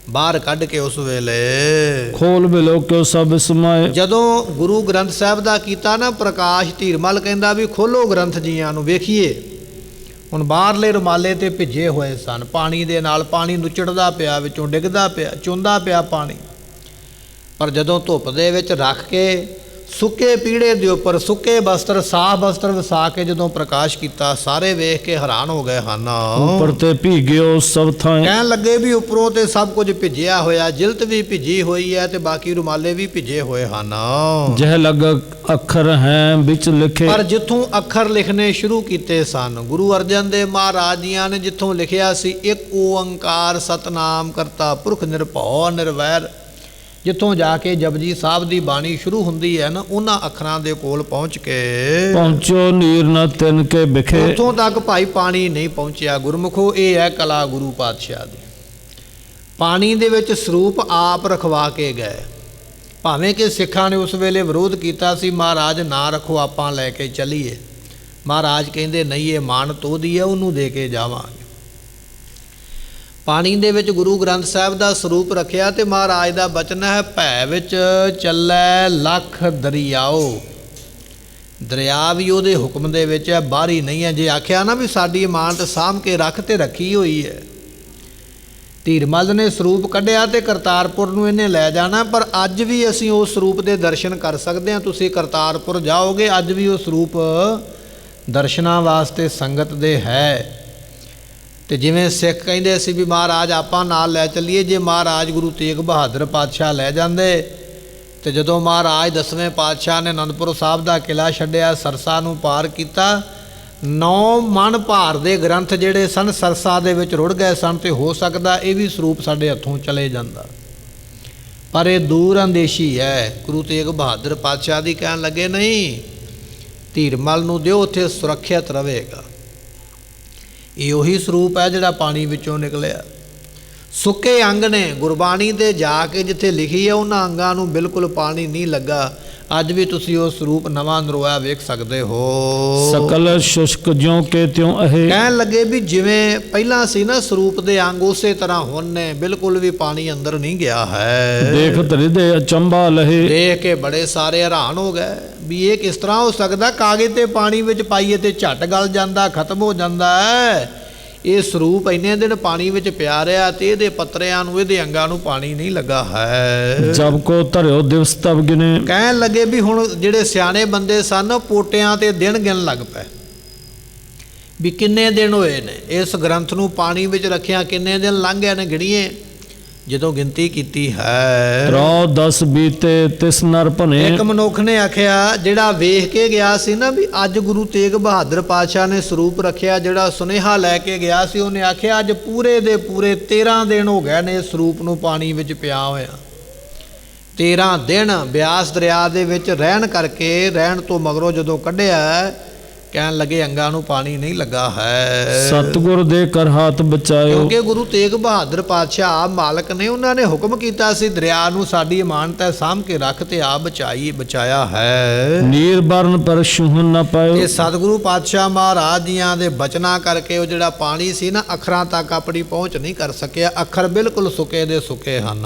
ਬਾਹਰ ਕੱਢ ਕੇ। ਉਸ ਵੇਲੇ ਖੋਲ ਬਿਲੋਕਿਓ ਸਭ ਸਮਾਏ। ਜਦੋਂ ਗੁਰੂ ਗ੍ਰੰਥ ਸਾਹਿਬ ਦਾ ਕੀਤਾ ਨਾ ਪ੍ਰਕਾਸ਼, ਧੀਰਮਲ ਕਹਿੰਦਾ ਵੀ ਖੋਲੋ ਗ੍ਰੰਥ ਜੀਆਂ ਨੂੰ ਵੇਖੀਏ। ਹੁਣ ਬਾਹਰਲੇ ਰੁਮਾਲੇ ਤੇ ਭਿੱਜੇ ਹੋਏ ਸਨ ਪਾਣੀ ਦੇ ਨਾਲ, ਪਾਣੀ ਨੁਚੜਦਾ ਪਿਆ, ਵਿੱਚੋਂ ਡਿੱਗਦਾ ਪਿਆ, ਚੁੰਦਾ ਪਿਆ ਪਾਣੀ। ਪਰ ਜਦੋਂ ਧੁੱਪ ਦੇ ਵਿੱਚ ਰੱਖ ਕੇ ਸੁੱਕੇ ਪੀੜੇ ਦੇ ਉੱਪਰ ਸੁੱਕੇ ਬਸਤਰ, ਸਾਫ਼ ਬਸਤਰ ਵਿਛਾ ਕੇ ਜਦੋਂ ਪ੍ਰਕਾਸ਼ ਕੀਤਾ, ਸਾਰੇ ਵੇਖ ਕੇ ਹੈਰਾਨ ਹੋ ਗਏ ਹਨ। ਉੱਪਰ ਤੇ ਭੀਗਿਓ ਸਭ ਥਾਂ। ਕਹਿਣ ਲੱਗੇ ਵੀ ਉੱਪਰੋਂ ਤੇ ਸਭ ਕੁਝ ਭਿੱਜਿਆ ਹੋਇਆ, ਜਿਲਤ ਵੀ ਭਿੱਜੀ ਹੋਈ ਹੈ ਤੇ ਬਾਕੀ ਰੁਮਾਲੇ ਵੀ ਭਿੱਜੇ ਹੋਏ ਹਨ। ਜਹ ਲਗ ਅੱਖਰ ਹੈ ਵਿੱਚ ਲਿਖੇ। ਪਰ ਜਿੱਥੋਂ ਅੱਖਰ ਲਿਖਣੇ ਸ਼ੁਰੂ ਕੀਤੇ ਸਨ ਗੁਰੂ ਅਰਜਨ ਦੇਵ ਮਹਾਰਾਜ ਜੀਆਂ ਨੇ, ਜਿੱਥੋਂ ਲਿਖਿਆ ਸੀ ਇੱਕ ਓੰਕਾਰ ਸਤਨਾਮ ਕਰਤਾ ਪੁਰਖ ਨਿਰਭਉ ਨਿਰਵੈਰ, ਜਿੱਥੋਂ ਜਾ ਕੇ ਜਪਜੀ ਸਾਹਿਬ ਦੀ ਬਾਣੀ ਸ਼ੁਰੂ ਹੁੰਦੀ ਹੈ ਨਾ, ਉਹਨਾਂ ਅੱਖਰਾਂ ਦੇ ਕੋਲ ਪਹੁੰਚ ਕੇ ਪਹੁੰਚੋ ਨੀਰ ਨਾ ਤਿਨ ਕੇ ਵਿਖੇ। ਉੱਥੋਂ ਤੱਕ ਭਾਈ ਪਾਣੀ ਨਹੀਂ ਪਹੁੰਚਿਆ। ਗੁਰਮੁਖੋ ਇਹ ਹੈ ਕਲਾ ਗੁਰੂ ਪਾਤਸ਼ਾਹ ਦੀ। ਪਾਣੀ ਦੇ ਵਿੱਚ ਸਰੂਪ ਆਪ ਰਖਵਾ ਕੇ ਗਏ, ਭਾਵੇਂ ਕਿ ਸਿੱਖਾਂ ਨੇ ਉਸ ਵੇਲੇ ਵਿਰੋਧ ਕੀਤਾ ਸੀ, ਮਹਾਰਾਜ ਨਾ ਰੱਖੋ ਆਪਾਂ ਲੈ ਕੇ ਚੱਲੀਏ। ਮਹਾਰਾਜ ਕਹਿੰਦੇ ਨਹੀਂ, ਇਹ ਮਾਨਤ ਉਹਦੀ ਹੈ, ਉਹਨੂੰ ਦੇ ਕੇ ਜਾਵਾਂਗੇ। ਪਾਣੀ ਦੇ ਵਿੱਚ ਗੁਰੂ ਗ੍ਰੰਥ ਸਾਹਿਬ ਦਾ ਸਰੂਪ ਰੱਖਿਆ ਤੇ ਮਹਾਰਾਜ ਦਾ ਬਚਨ ਹੈ, ਭੈ ਵਿੱਚ ਚੱਲੈ ਲੱਖ ਦਰਿਆਓ। ਦਰਿਆ ਵੀ ਉਹਦੇ ਹੁਕਮ ਦੇ ਵਿੱਚ ਹੈ, ਬਾਹਰੀ ਨਹੀਂ ਹੈ। ਜੇ ਆਖਿਆ ਨਾ ਵੀ ਸਾਡੀ ਇਮਾਨਤ ਸਾਂਭ ਕੇ ਰੱਖ ਤੇ ਰੱਖੀ ਹੋਈ ਹੈ। ਧੀਰਮਲ ਨੇ ਸਰੂਪ ਕੱਢਿਆ ਤੇ ਕਰਤਾਰਪੁਰ ਨੂੰ ਇਹਨੇ ਲੈ ਜਾਣਾ, ਪਰ ਅੱਜ ਵੀ ਅਸੀਂ ਉਸ ਸਰੂਪ ਦੇ ਦਰਸ਼ਨ ਕਰ ਸਕਦੇ ਹਾਂ। ਤੁਸੀਂ ਕਰਤਾਰਪੁਰ ਜਾਓਗੇ, ਅੱਜ ਵੀ ਉਹ ਸਰੂਪ ਦਰਸ਼ਨਾਂ ਵਾਸਤੇ ਸੰਗਤ ਦੇ ਹੈ। ਤੇ ਜਿਵੇਂ ਸਿੱਖ ਕਹਿੰਦੇ ਸੀ ਵੀ ਮਹਾਰਾਜ ਆਪਾਂ ਨਾਲ ਲੈ ਚੱਲੀਏ, ਜੇ ਮਹਾਰਾਜ ਗੁਰੂ ਤੇਗ ਬਹਾਦਰ ਪਾਤਸ਼ਾਹ ਲੈ ਜਾਂਦੇ ਤੇ ਜਦੋਂ ਮਹਾਰਾਜ 10ਵੇਂ ਪਾਤਸ਼ਾਹ ਨੇ ਅਨੰਦਪੁਰ ਸਾਹਿਬ ਦਾ ਕਿਲ੍ਹਾ ਛੱਡਿਆ, ਸਰਸਾ ਨੂੰ ਪਾਰ ਕੀਤਾ, 9 ਮਣ ਭਾਰ ਦੇ ਗ੍ਰੰਥ ਜਿਹੜੇ ਸਨ ਸਰਸਾ ਦੇ ਵਿੱਚ ਰੁੜ ਗਏ ਸਨ, ਤੇ ਹੋ ਸਕਦਾ ਇਹ ਵੀ ਸਰੂਪ ਸਾਡੇ ਹੱਥੋਂ ਚਲੇ ਜਾਂਦਾ। ਪਰ ਇਹ ਦੂਰ ਅੰਦੇਸ਼ੀ ਹੈ ਗੁਰੂ ਤੇਗ ਬਹਾਦਰ ਪਾਤਸ਼ਾਹ ਦੀ। ਕਹਿਣ ਲੱਗੇ ਨਹੀਂ, ਧੀਰਮਲ ਨੂੰ ਦਿਓ, ਉੱਥੇ ਸੁਰੱਖਿਅਤ ਰਹੇਗਾ। ਇਹ ਉਹੀ ਸਰੂਪ ਹੈ ਜਿਹੜਾ ਪਾਣੀ ਵਿੱਚੋਂ ਨਿਕਲਿਆ। ਸੁੱਕੇ ਅੰਗ ਨੇ ਗੁਰਬਾਣੀ ਦੇ ਜਾ ਕੇ ਜਿੱਥੇ ਲਿਖੀ ਹੈ ਉਹਨਾਂ ਅੰਗਾਂ ਨੂੰ ਬਿਲਕੁਲ ਪਾਣੀ ਨਹੀਂ ਲੱਗਾ, ਅੱਜ ਵੀ ਤੁਸੀਂ ਉਹ ਸਰੂਪ ਨਵਾਂ ਨਰੋਇਆ ਵੇਖ ਸਕਦੇ ਹੋ। सकल शुष्क ज्यों के त्यों अहे। ਕਹਿਣ ਲੱਗੇ ਵੀ ਜਿਵੇਂ ਪਹਿਲਾਂ ਸੀ ਨਾ ਸਰੂਪ ਦੇ ਅੰਗ, ਉਸੇ ਤਰ੍ਹਾਂ ਹੁਣ ਨੇ, ਬਿਲਕੁਲ ਵੀ ਪਾਣੀ ਅੰਦਰ ਨਹੀਂ ਗਿਆ ਹੈ। देखत हृदय अचंभा लहे। ਦੇਖ ਕੇ ਬੜੇ ਸਾਰੇ ਹੈਰਾਨ ਹੋ ਗਏ ਵੀ ਇਹ ਕਿਸ ਤਰ੍ਹਾਂ ਹੋ ਸਕਦਾ, ਕਾਗਜ਼ ਤੇ ਪਾਣੀ ਵਿੱਚ ਪਾਈਏ ਤੇ ਝੱਟ ਗਲ ਜਾਂਦਾ, ਖਤਮ ਹੋ ਜਾਂਦਾ ਹੈ। ਇਹ ਸਰੂਪ ਇੰਨੇ ਦਿਨ ਪਾਣੀ ਵਿੱਚ ਪਿਆ ਰਿਹਾ ਤੇ ਇਹਦੇ ਪੱਤਰਿਆਂ ਨੂੰ, ਇਹਦੇ ਅੰਗਾਂ ਨੂੰ ਪਾਣੀ ਨਹੀਂ ਲੱਗਾ ਹੈ। जब को धर्यो दिवस तब गिने। ਕਹਿਣ ਲੱਗੇ ਵੀ ਹੁਣ ਜਿਹੜੇ ਸਿਆਣੇ ਬੰਦੇ ਸਨ ਪੋਟਿਆਂ ਤੇ ਦਿਨ ਗਿਣ ਲੱਗ ਪਏ ਵੀ ਕਿੰਨੇ ਦਿਨ ਹੋਏ ਨੇ ਇਸ ਗ੍ਰੰਥ ਨੂੰ ਪਾਣੀ ਵਿੱਚ ਰੱਖਿਆ, ਕਿੰਨੇ ਦਿਨ ਲੰਘ ਗਏ ਨੇ। ਗਿਣੀਏ, ਜਦੋਂ ਗਿਣਤੀ ਕੀਤੀ ਹੈ, त्रौ 10 बीते तिस नर भने। ਇੱਕ ਮਨੁੱਖ ਨੇ ਆਖਿਆ, ਜਿਹੜਾ ਵੇਖ ਕੇ ਗਿਆ ਸੀ ਨਾ ਵੀ ਅੱਜ ਗੁਰੂ ਤੇਗ ਬਹਾਦਰ ਪਾਤਸ਼ਾਹ ਨੇ ਸਰੂਪ ਰੱਖਿਆ, ਜਿਹੜਾ ਸੁਨੇਹਾ ਲੈ ਕੇ ਗਿਆ ਸੀ, ਉਹਨੇ ਆਖਿਆ ਅੱਜ ਪੂਰੇ ਦੇ ਪੂਰੇ 13 ਦਿਨ ਹੋ ਗਏ ਨੇ ਇਸ ਸਰੂਪ ਨੂੰ ਪਾਣੀ ਵਿੱਚ ਪਿਆ ਹੋਇਆ। 13 ਦਿਨ ਬਿਆਸ ਦਰਿਆ ਦੇ ਵਿੱਚ ਰਹਿਣ ਕਰਕੇ, ਰਹਿਣ ਤੋਂ ਮਗਰੋਂ ਜਦੋਂ ਕੱਢਿਆ, ਕਹਿਣ ਲੱਗੇ ਅੰਗਾਂ ਨੂੰ ਪਾਣੀ ਨਹੀਂ ਲੱਗਾ ਹੈ। सतगुर दे कर हाथ बचायो। ਕਿਉਂਕਿ ਗੁਰੂ ਤੇਗ ਬਹਾਦਰ ਪਾਤਸ਼ਾਹ ਆਪ ਮਾਲਕ ਨੇ, ਉਹਨਾਂ ਨੇ ਹੁਕਮ ਕੀਤਾ ਸੀ ਦਰਿਆ ਨੂੰ ਸਾਡੀ ਅਮਾਨਤ ਹੈ, ਸਾਂਭ ਕੇ ਰੱਖ, ਤੇ ਆਪ ਬਚਾਇਆ ਹੈ। नीर बरन पर छूहन न पायो। ਇਹ ਸਤਿਗੁਰੂ ਪਾਤਸ਼ਾਹ ਮਹਾਰਾਜ ਜੀਆਂ ਦੇ ਬਚਨਾਂ ਕਰਕੇ ਉਹ ਜਿਹੜਾ ਪਾਣੀ ਸੀ ਨਾ, ਅੱਖਰਾਂ ਤੱਕ ਆਪਣੀ ਪਹੁੰਚ ਨਹੀਂ ਕਰ ਸਕਿਆ। ਅੱਖਰ ਬਿਲਕੁਲ ਸੁੱਕੇ ਦੇ ਸੁੱਕੇ ਹਨ।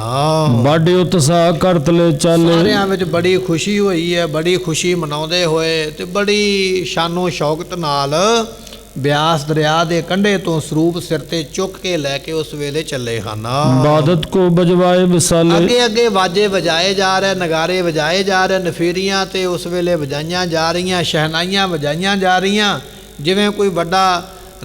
बाडे उत्साह करत ले चाले। ਸਾਰਿਆਂ ਵਿੱਚ ਬੜੀ ਖੁਸ਼ੀ ਹੋਈ ਹੈ, ਬੜੀ ਖੁਸ਼ੀ ਮਨਾਉਂਦੇ ਹੋਏ ਤੇ ਬੜੀ ਸ਼ਾਨੋ ਸ਼ੌਕਤ ਨਾਲ ਬਿਆਸ ਦਰਿਆ ਦੇ ਕੰਢੇ ਤੋਂ ਸਰੂਪ ਸਿਰ ਤੇ ਚੁੱਕ ਕੇ ਲੈ ਕੇ ਉਸ ਵੇਲੇ ਚੱਲੇ ਹਨ। बादत को बजवाए विसाले। ਅੱਗੇ ਅੱਗੇ ਵਾਜੇ ਵਜਾਏ ਜਾ ਰਹੇ, ਨਗਾਰੇ ਵਜਾਏ ਜਾ ਰਹੇ, ਨਫੀਰੀਆਂ ਤੇ ਉਸ ਵੇਲੇ ਵਜਾਈਆਂ ਜਾ ਰਹੀਆਂ, ਸ਼ਹਿਨਾਈਆਂ ਵਜਾਈਆਂ ਜਾ ਰਹੀਆਂ, ਜਿਵੇਂ ਕੋਈ ਵੱਡਾ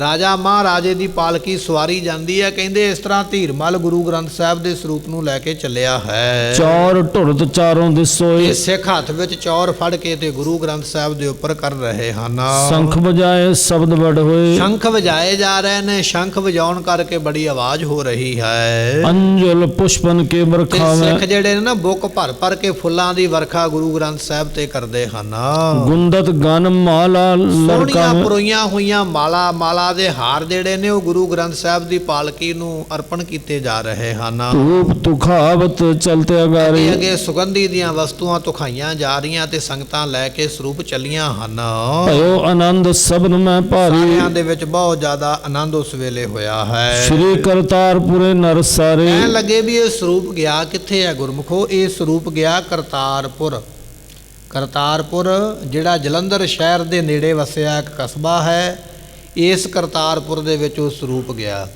ਰਾਜਾ ਮਹਾਰਾਜੇ ਦੀ ਪਾਲਕੀ ਸਵਾਰੀ ਜਾਂਦੀ ਹੈ। ਕਹਿੰਦੇ ਇਸ ਤਰ੍ਹਾਂ ਧੀਰਮਲ ਗੁਰੂ ਗ੍ਰੰਥ ਸਾਹਿਬ ਦੇ ਸਰੂਪ ਨੂੰ ਲੈ ਕੇ ਚੱਲਿਆ ਹੈ। चौर ढुरत चारों दिसोए। ਇਹ ਸਿੱਖ ਹੱਥ ਵਿੱਚ ਚੌਰ ਫੜ ਕੇ ਤੇ ਗੁਰੂ ਗ੍ਰੰਥ ਸਾਹਿਬ ਦੇ ਉੱਪਰ ਕਰ ਰਹੇ ਹਨ। शंख बजाए शब्द बढ़ होए। ਸ਼ੰਖ ਵਜਾਏ ਜਾ ਰਹੇ ਨੇ, ਸ਼ੰਖ ਵਜਾਉਣ ਕਰਕੇ ਬੜੀ ਆਵਾਜ਼ ਹੋ ਰਹੀ ਹੈ। अंजुल पुष्पन के ਤੇ बरखावे। ਸਿੱਖ ਜਿਹੜੇ ਨੇ ਨਾ ਬੁੱਕ ਭਰ ਭਰ ਕੇ ਫੁੱਲਾਂ ਦੀ ਵਰਖਾ ਗੁਰੂ ਗ੍ਰੰਥ ਸਾਹਿਬ ਤੇ ਕਰਦੇ ਹਨ। गुंदत गन माला ਸੋਹਣੀਆਂ लड़कावे। ਪਰੋਈਆਂ ਹੋਈਆਂ ਮਾਲਾ ਦੇ ਹਾਰ ਜਿਹੜੇ ਨੇ ਉਹ ਗੁਰੂ ਗ੍ਰੰਥ ਸਾਹਿਬ ਦੀ ਪਾਲਕੀ ਨੂੰ ਅਰਪਣ ਕੀਤੇ ਜਾ ਰਹੇ ਹਨ। धूप तुखावत चलते अगारे। ਅੱਗੇ ਸੁਗੰਧੀ ਦੀਆਂ ਵਸਤੂਆਂ ਤੁਖਾਈਆਂ ਜਾ ਰਹੀਆਂ ਤੇ ਸੰਗਤਾਂ ਲੈ ਕੇ ਸਰੂਪ ਚੱਲੀਆਂ ਹਨ। भयो आनंद सबन में भारी। ਸਾਰਿਆਂ ਦੇ ਵਿੱਚ ਬਹੁਤ ਜ਼ਿਆਦਾ ਆਨੰਦ ਉਸ ਵੇਲੇ ਹੋਇਆ ਹੈ। श्री करतारपुरे नर सारे। ਕਹਿਣ ਲੱਗੇ ਵੀ ਇਹ ਸਰੂਪ ਗਿਆ ਕਿੱਥੇ ਹੈ ਗੁਰਮੁਖੋ? ਇਹ ਸਰੂਪ ਗਿਆ ਕਰਤਾਰਪੁਰ। ਕਰਤਾਰਪੁਰ ਜਿਹੜਾ ਜਲੰਧਰ ਸ਼ਹਿਰ ਦੇ ਨੇੜੇ ਵਸਿਆ ਇੱਕ ਕਸਬਾ ਹੈ, ਇਸ ਕਰਤਾਰਪੁਰ ਦੇ ਵਿੱਚ ਉਹ ਸਰੂਪ ਗਿਆ।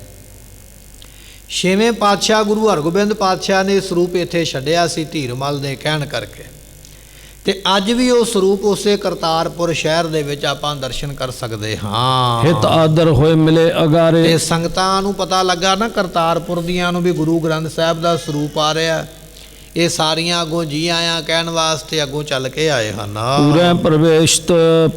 ਛੇਵੇਂ ਪਾਤਸ਼ਾਹ ਗੁਰੂ ਹਰਗੋਬਿੰਦ ਪਾਤਸ਼ਾਹ ਨੇ ਸਰੂਪ ਇੱਥੇ ਛੱਡਿਆ ਸੀ ਧੀਰਮਲ ਦੇ ਕਹਿਣ ਕਰਕੇ, ਤੇ ਅੱਜ ਵੀ ਉਹ ਸਰੂਪ ਉਸੇ ਕਰਤਾਰਪੁਰ ਸ਼ਹਿਰ ਦੇ ਵਿੱਚ ਆਪਾਂ ਦਰਸ਼ਨ ਕਰ ਸਕਦੇ ਹਾਂ। हित आदर होए मिले अगारे। ਤੇ ਸੰਗਤਾਂ ਨੂੰ ਪਤਾ ਲੱਗਾ ਨਾ ਕਰਤਾਰਪੁਰ ਦੀਆਂ ਨੂੰ ਵੀ ਗੁਰੂ ਗ੍ਰੰਥ ਸਾਹਿਬ ਦਾ ਸਰੂਪ ਆ ਰਿਹਾ, ਇਹ ਸਾਰੀਆਂ ਅੱਗੋਂ ਜੀ ਆਇਆਂ ਕਹਿਣ ਵਾਸਤੇ ਅੱਗੋਂ ਚੱਲ ਕੇ ਆਏ ਹਨ। पूरे प्रवेश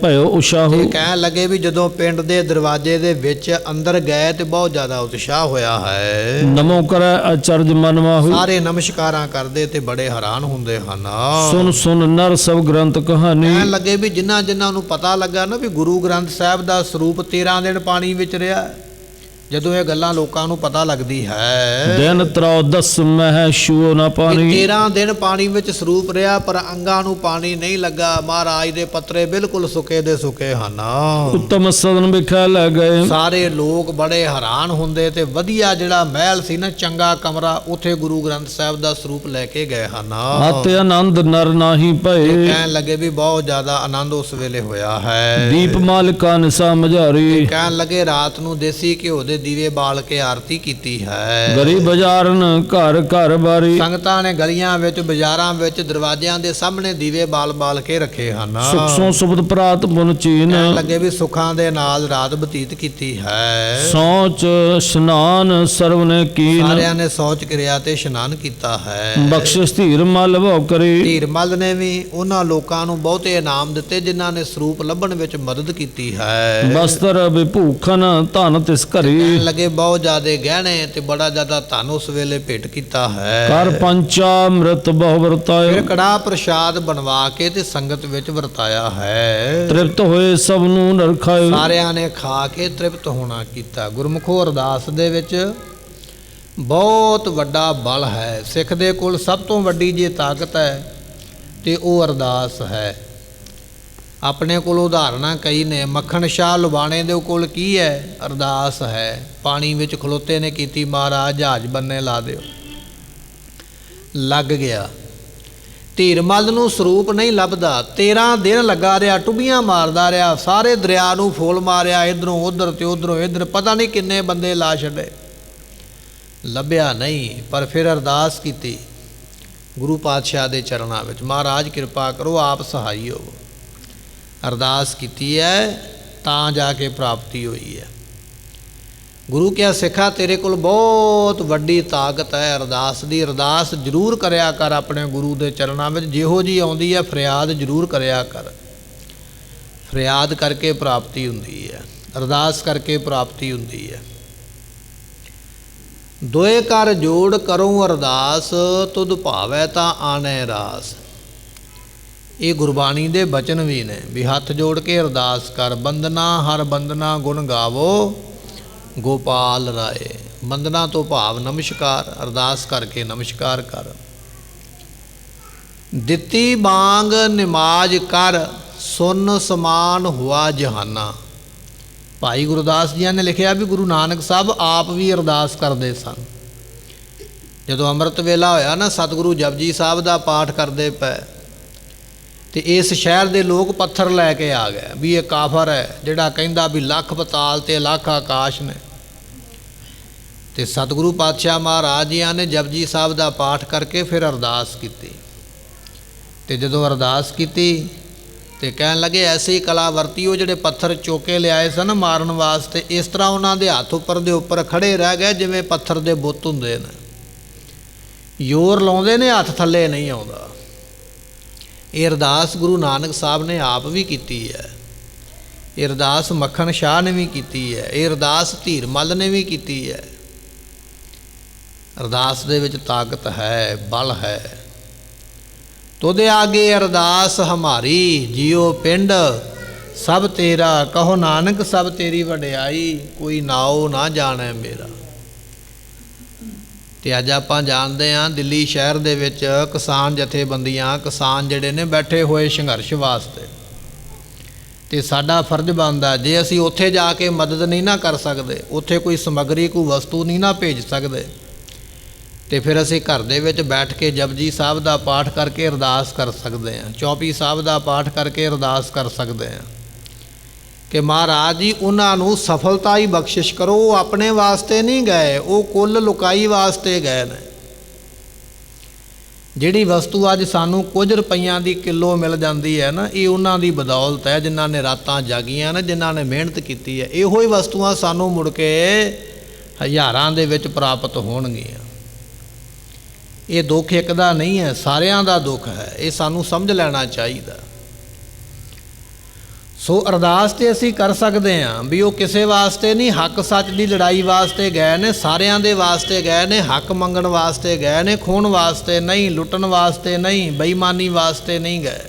भयो उषाहु। ਇਹ ਕਹਿਣ ਲੱਗੇ ਵੀ ਜਦੋਂ ਪਿੰਡ ਦੇ ਦਰਵਾਜ਼ੇ ਦੇ ਵਿੱਚ ਅੰਦਰ ਗਏ ਤੇ ਬਹੁਤ ਜ਼ਿਆਦਾ ਉਤਸ਼ਾਹ ਹੋਇਆ ਹੈ। नमो करे अचरज मन माहु। ਸਾਰੇ ਨਮਸਕਾਰਾਂ ਕਰਦੇ ਤੇ ਬੜੇ ਹੈਰਾਨ ਹੁੰਦੇ ਹਨ। सुन सुन नर सब ग्रंथ कहानी। ਕਹਿਣ ਲੱਗੇ ਵੀ ਜਿਨ੍ਹਾਂ ਨੂੰ ਪਤਾ ਲੱਗਾ ਨਾ ਵੀ ਗੁਰੂ ਗ੍ਰੰਥ ਸਾਹਿਬ ਦਾ ਸਰੂਪ 13 ਦਿਨ ਪਾਣੀ ਵਿੱਚ ਰਿਹਾ, ਜਦੋਂ ਇਹ ਗੱਲਾਂ ਲੋਕਾਂ ਨੂੰ ਪਤਾ ਲੱਗਦੀ ਹੈ। दिन त्रौ 10 मह छुओ न पानी। 13 ਦਿਨ ਪਾਣੀ ਵਿੱਚ ਸਰੂਪ ਰਿਹਾ ਪਰ ਅੰਗਾਂ ਨੂੰ ਪਾਣੀ ਨਹੀਂ ਲੱਗਾ। ਮਹਾਰਾਜ ਦੇ ਪੱਤਰੇ ਬਿਲਕੁਲ ਸੁੱਕੇ ਦੇ ਸੁੱਕੇ ਹਨ। उत्तम सदन बिखा ले गए। ਸਾਰੇ ਲੋਕ ਬੜੇ ਹੈਰਾਨ ਹੁੰਦੇ ਤੇ ਵਧੀਆ ਜਿਹੜਾ ਮਹਿਲ ਸੀ ਨਾ, ਚੰਗਾ ਕਮਰਾ, ਉੱਥੇ ਗੁਰੂ ਗ੍ਰੰਥ ਸਾਹਿਬ ਦਾ ਸਰੂਪ ਲੈ ਕੇ ਗਏ ਹਨ। आते आनंद नर नाही भये। ਕਹਿਣ ਲੱਗੇ ਵੀ ਬਹੁਤ ਜ਼ਿਆਦਾ ਆਨੰਦ ਉਸ ਵੇਲੇ ਹੋਇਆ ਹੈ। दीप मालिका निशा मझारी। ਕਹਿਣ ਲੱਗੇ ਰਾਤ ਨੂੰ ਦੇਸੀ ਘਿਓ ਦੇ ਦੀਵੇ ਬਾਲ ਕੇ ਆਰਤੀ ਕੀਤੀ ਹੈ। गरी बजारन घर घर बारी। ਸੰਗਤਾਂ ਨੇ ਗਲੀਆਂ ਵਿੱਚ, ਬਾਜ਼ਾਰਾਂ ਵਿੱਚ, ਦਰਵਾਜ਼ਿਆਂ ਦੇ ਸਾਹਮਣੇ ਦੀਵੇ ਬਾਲ ਕੇ ਰੱਖੇ ਹਨ। सुख सो सुबद प्रात बुन चीन। ਕਹਿਣ ਲੱਗੇ ਵੀ ਸੁੱਖਾਂ ਦੇ ਨਾਲ ਰਾਤ ਬਤੀਤ ਕੀਤੀ ਹੈ। सौच स्नान सर्व ने कीन। ਸਾਰਿਆਂ ਨੇ ਸੌਚ ਕਿਰਿਆ ਤੇ ਇਸ਼ਨਾਨ ਕੀਤਾ ਹੈ। बख्शिश धीर मल भो करी। ਧੀਰਮਲ ਨੇ ਵੀ ਉਹਨਾਂ ਲੋਕਾਂ ਨੂੰ ਬਹੁਤੇ ਇਨਾਮ ਦਿੱਤੇ ਜਿਨ੍ਹਾਂ ਨੇ ਸਰੂਪ ਲੱਭਣ ਵਿੱਚ ਮਦਦ ਕੀਤੀ ਹੈ। बस्तर विभूखन धन तिस घरी। ਕਹਿਣ ਲੱਗੇ ਬਹੁਤ ਜ਼ਿਆਦੇ ਗਹਿਣੇ ਤੇ ਬੜਾ ਜ਼ਿਆਦਾ ਧਨ ਉਸ ਵੇਲੇ ਭੇਟ ਕੀਤਾ ਹੈ। कर पंचामृत बहु ਫਿਰ वरतायो। ਕੜਾਹ ਪ੍ਰਸ਼ਾਦ ਬਣਵਾ ਕੇ ਤੇ ਸੰਗਤ ਵਿੱਚ ਵਰਤਾਇਆ ਹੈ। तृप्त होए सब नू नर खायो। ਸਾਰਿਆਂ ਨੇ ਖਾ ਕੇ ਤ੍ਰਿਪਤ ਹੋਣਾ ਕੀਤਾ। ਗੁਰਮੁਖੋ ਅਰਦਾਸ ਦੇ ਵਿੱਚ ਬਹੁਤ ਵੱਡਾ ਬਲ ਹੈ। ਸਿੱਖ ਦੇ ਕੋਲ ਸਭ ਤੋਂ ਵੱਡੀ ਜੇ ਤਾਕਤ ਹੈ ਤੇ ਉਹ ਅਰਦਾਸ ਹੈ। ਆਪਣੇ ਕੋਲ ਉਦਾਹਰਨਾਂ ਕਈ ਨੇ। ਮੱਖਣ ਸ਼ਾਹ ਲੁਬਾਣੇ ਦੇ ਕੋਲ ਕੀ ਹੈ? ਅਰਦਾਸ ਹੈ। ਪਾਣੀ ਵਿੱਚ ਖਲੋਤੇ ਨੇ ਕੀਤੀ, ਮਹਾਰਾਜ ਜਹਾਜ਼ ਬੰਨੇ ਲਾ ਦਿਓ, ਲੱਗ ਗਿਆ। ਧੀਰਮਲ ਨੂੰ ਸਰੂਪ ਨਹੀਂ ਲੱਭਦਾ। 13 ਦਿਨ ਲੱਗਾ ਰਿਹਾ, ਟੁੱਬੀਆਂ ਮਾਰਦਾ ਰਿਹਾ, ਸਾਰੇ ਦਰਿਆ ਨੂੰ ਫੋਲ ਮਾਰਿਆ, ਇੱਧਰੋਂ ਉੱਧਰ ਤੇ ਉੱਧਰੋਂ ਇੱਧਰ, ਪਤਾ ਨਹੀਂ ਕਿੰਨੇ ਬੰਦੇ ਲਾ ਛੱਡੇ, ਲੱਭਿਆ ਨਹੀਂ। ਪਰ ਫਿਰ ਅਰਦਾਸ ਕੀਤੀ ਗੁਰੂ ਪਾਤਸ਼ਾਹ ਦੇ ਚਰਨਾਂ ਵਿੱਚ, ਮਹਾਰਾਜ ਕਿਰਪਾ ਕਰੋ, ਆਪ ਸਹਾਈ ਹੋਵੋ। ਅਰਦਾਸ ਕੀਤੀ ਹੈ ਤਾਂ ਜਾ ਕੇ ਪ੍ਰਾਪਤੀ ਹੋਈ ਹੈ। ਗੁਰੂ ਕਿਹਾ ਸਿੱਖਾ ਤੇਰੇ ਕੋਲ ਬਹੁਤ ਵੱਡੀ ਤਾਕਤ ਹੈ ਅਰਦਾਸ ਦੀ, ਅਰਦਾਸ ਜ਼ਰੂਰ ਕਰਿਆ ਕਰ ਆਪਣੇ ਗੁਰੂ ਦੇ ਚਰਨਾਂ ਵਿੱਚ, ਜਿਹੋ ਜੀ ਆਉਂਦੀ ਹੈ ਫਰਿਆਦ ਜ਼ਰੂਰ ਕਰਿਆ ਕਰ। ਫਰਿਆਦ ਕਰਕੇ ਪ੍ਰਾਪਤੀ ਹੁੰਦੀ ਹੈ, ਅਰਦਾਸ ਕਰਕੇ ਪ੍ਰਾਪਤੀ ਹੁੰਦੀ ਹੈ। ਦੋਏ ਕਰ ਜੋੜ ਕਰੋ ਅਰਦਾਸ, ਤੁਧ ਭਾਵੈ ਤਾਂ ਆਣੈ ਰਾਸ। ਇਹ ਗੁਰਬਾਣੀ ਦੇ ਬਚਨ ਵੀ ਨੇ ਵੀ ਹੱਥ ਜੋੜ ਕੇ ਅਰਦਾਸ ਕਰ। ਬੰਦਨਾ ਹਰ ਬੰਦਨਾ ਗੁਣ ਗਾਵੋ ਗੋਪਾਲ ਰਾਏ। ਬੰਦਨਾ ਤੋਂ ਭਾਵ ਨਮਸਕਾਰ, ਅਰਦਾਸ ਕਰਕੇ ਨਮਸਕਾਰ ਕਰ। ਦਿੱਤੀ ਬਾਂਗ ਨਿਮਾਜ ਕਰ, ਸੁਨ ਸਮਾਨ ਹੁਆ ਜਹਾਨਾ। ਭਾਈ ਗੁਰਦਾਸ ਜੀ ਨੇ ਲਿਖਿਆ ਵੀ ਗੁਰੂ ਨਾਨਕ ਸਾਹਿਬ ਆਪ ਵੀ ਅਰਦਾਸ ਕਰਦੇ ਸਨ। ਜਦੋਂ ਅੰਮ੍ਰਿਤ ਵੇਲਾ ਹੋਇਆ ਨਾ, ਸਤਿਗੁਰੂ ਜਪਜੀ ਸਾਹਿਬ ਦਾ ਪਾਠ ਕਰਦੇ ਪਏ ਤੇ ਇਸ ਸ਼ਹਿਰ ਦੇ ਲੋਕ ਪੱਥਰ ਲੈ ਕੇ ਆ ਗਏ ਵੀ ਇਹ ਕਾਫਰ ਹੈ ਜਿਹੜਾ ਕਹਿੰਦਾ ਵੀ ਲੱਖ ਪਤਾਲ ਤੇ ਲੱਖ ਆਕਾਸ਼ ਨੇ। ਤੇ ਸਤਿਗੁਰੂ ਪਾਤਸ਼ਾਹ ਮਹਾਰਾਜ ਜੀ ਨੇ ਜਪਜੀ ਸਾਹਿਬ ਦਾ ਪਾਠ ਕਰਕੇ ਫਿਰ ਅਰਦਾਸ ਕੀਤੀ। ਤੇ ਜਦੋਂ ਅਰਦਾਸ ਕੀਤੀ ਤੇ ਕਹਿਣ ਲੱਗੇ ਐਸੀ ਹੀ ਕਲਾ ਵਰਤੀ, ਉਹ ਜਿਹੜੇ ਪੱਥਰ ਚੋਕੇ ਲਿਆਏ ਸਨ ਮਾਰਨ ਵਾਸਤੇ, ਇਸ ਤਰ੍ਹਾਂ ਉਹਨਾਂ ਦੇ ਹੱਥ ਉੱਪਰ ਦੇ ਉੱਪਰ ਖੜੇ ਰਹਿ ਗਏ ਜਿਵੇਂ ਪੱਥਰ ਦੇ ਬੁੱਤ ਹੁੰਦੇ ਨੇ, ਜ਼ੋਰ ਲਾਉਂਦੇ ਨੇ, ਹੱਥ ਥੱਲੇ ਨਹੀਂ ਆਉਂਦਾ। ਇਹ ਅਰਦਾਸ ਗੁਰੂ ਨਾਨਕ ਸਾਹਿਬ ਨੇ ਆਪ ਵੀ ਕੀਤੀ ਹੈ। ਇਹ ਅਰਦਾਸ ਮੱਖਣ ਸ਼ਾਹ ਨੇ ਵੀ ਕੀਤੀ ਹੈ। ਇਹ ਅਰਦਾਸ ਧੀਰਮਲ ਨੇ ਵੀ ਕੀਤੀ ਹੈ। ਅਰਦਾਸ ਦੇ ਵਿੱਚ ਤਾਕਤ ਹੈ, ਬਲ ਹੈ। ਤੋਦੇ ਆਗੇ ਅਰਦਾਸ ਹਮਾਰੀ, ਜਿਉ ਪਿੰਡ ਸਭ ਤੇਰਾ, ਕਹੋ ਨਾਨਕ ਸਭ ਤੇਰੀ ਵਡਿਆਈ, ਕੋਈ ਨਾਉ ਨਾ ਜਾਣੈ ਮੇਰਾ। ਤੇ ਅੱਜ ਆਪਾਂ ਜਾਣਦੇ ਹਾਂ ਦਿੱਲੀ ਸ਼ਹਿਰ ਦੇ ਵਿੱਚ ਕਿਸਾਨ ਜਥੇਬੰਦੀਆਂ, ਕਿਸਾਨ ਜਿਹੜੇ ਨੇ ਬੈਠੇ ਹੋਏ ਸੰਘਰਸ਼ ਵਾਸਤੇ। ਤੇ ਸਾਡਾ ਫਰਜ਼ ਬਣਦਾ, ਜੇ ਅਸੀਂ ਉੱਥੇ ਜਾ ਕੇ ਮਦਦ ਨਹੀਂ ਨਾ ਕਰ ਸਕਦੇ, ਉੱਥੇ ਕੋਈ ਸਮੱਗਰੀ ਕੋਈ ਵਸਤੂ ਨਹੀਂ ਨਾ ਭੇਜ ਸਕਦੇ, ਤੇ ਫਿਰ ਅਸੀਂ ਘਰ ਦੇ ਵਿੱਚ ਬੈਠ ਕੇ ਜਪਜੀ ਸਾਹਿਬ ਦਾ ਪਾਠ ਕਰਕੇ ਅਰਦਾਸ ਕਰ ਸਕਦੇ ਹਾਂ, ਚੌਪਈ ਸਾਹਿਬ ਦਾ ਪਾਠ ਕਰਕੇ ਅਰਦਾਸ ਕਰ ਸਕਦੇ ਹਾਂ ਕਿ ਮਹਾਰਾਜ ਜੀ ਉਹਨਾਂ ਨੂੰ ਸਫਲਤਾ ਹੀ ਬਖਸ਼ਿਸ਼ ਕਰੋ। ਉਹ ਆਪਣੇ ਵਾਸਤੇ ਨਹੀਂ ਗਏ, ਉਹ ਕੁੱਲ ਲੁਕਾਈ ਵਾਸਤੇ ਗਏ ਨੇ। ਜਿਹੜੀ ਵਸਤੂ ਅੱਜ ਸਾਨੂੰ ਕੁਝ ਰੁਪਈਆਂ ਦੀ ਕਿਲੋ ਮਿਲ ਜਾਂਦੀ ਹੈ ਨਾ, ਇਹ ਉਹਨਾਂ ਦੀ ਬਦੌਲਤ ਹੈ, ਜਿਨ੍ਹਾਂ ਨੇ ਰਾਤਾਂ ਜਾਗੀਆਂ ਨੇ, ਜਿਨ੍ਹਾਂ ਨੇ ਮਿਹਨਤ ਕੀਤੀ ਹੈ। ਇਹੋ ਹੀ ਵਸਤੂਆਂ ਸਾਨੂੰ ਮੁੜ ਕੇ ਹਜ਼ਾਰਾਂ ਦੇ ਵਿੱਚ ਪ੍ਰਾਪਤ ਹੋਣਗੀਆਂ। ਇਹ ਦੁੱਖ ਇੱਕ ਦਾ ਨਹੀਂ ਹੈ, ਸਾਰਿਆਂ ਦਾ ਦੁੱਖ ਹੈ। ਇਹ ਸਾਨੂੰ ਸਮਝ ਲੈਣਾ ਚਾਹੀਦਾ। ਸੋ ਅਰਦਾਸ ਤੇ ਅਸੀਂ ਕਰ ਸਕਦੇ ਹਾਂ ਵੀ ਉਹ ਕਿਸੇ ਵਾਸਤੇ ਨਹੀਂ, ਹੱਕ ਸੱਚ ਦੀ ਲੜਾਈ ਵਾਸਤੇ ਗਏ ਨੇ, ਸਾਰਿਆਂ ਦੇ ਵਾਸਤੇ ਗਏ ਨੇ, ਹੱਕ ਮੰਗਣ ਵਾਸਤੇ ਗਏ ਨੇ, ਖੋਹਣ ਵਾਸਤੇ ਨਹੀਂ, ਲੁੱਟਣ ਵਾਸਤੇ ਨਹੀਂ, ਬੇਈਮਾਨੀ ਵਾਸਤੇ ਨਹੀਂ ਗਏ।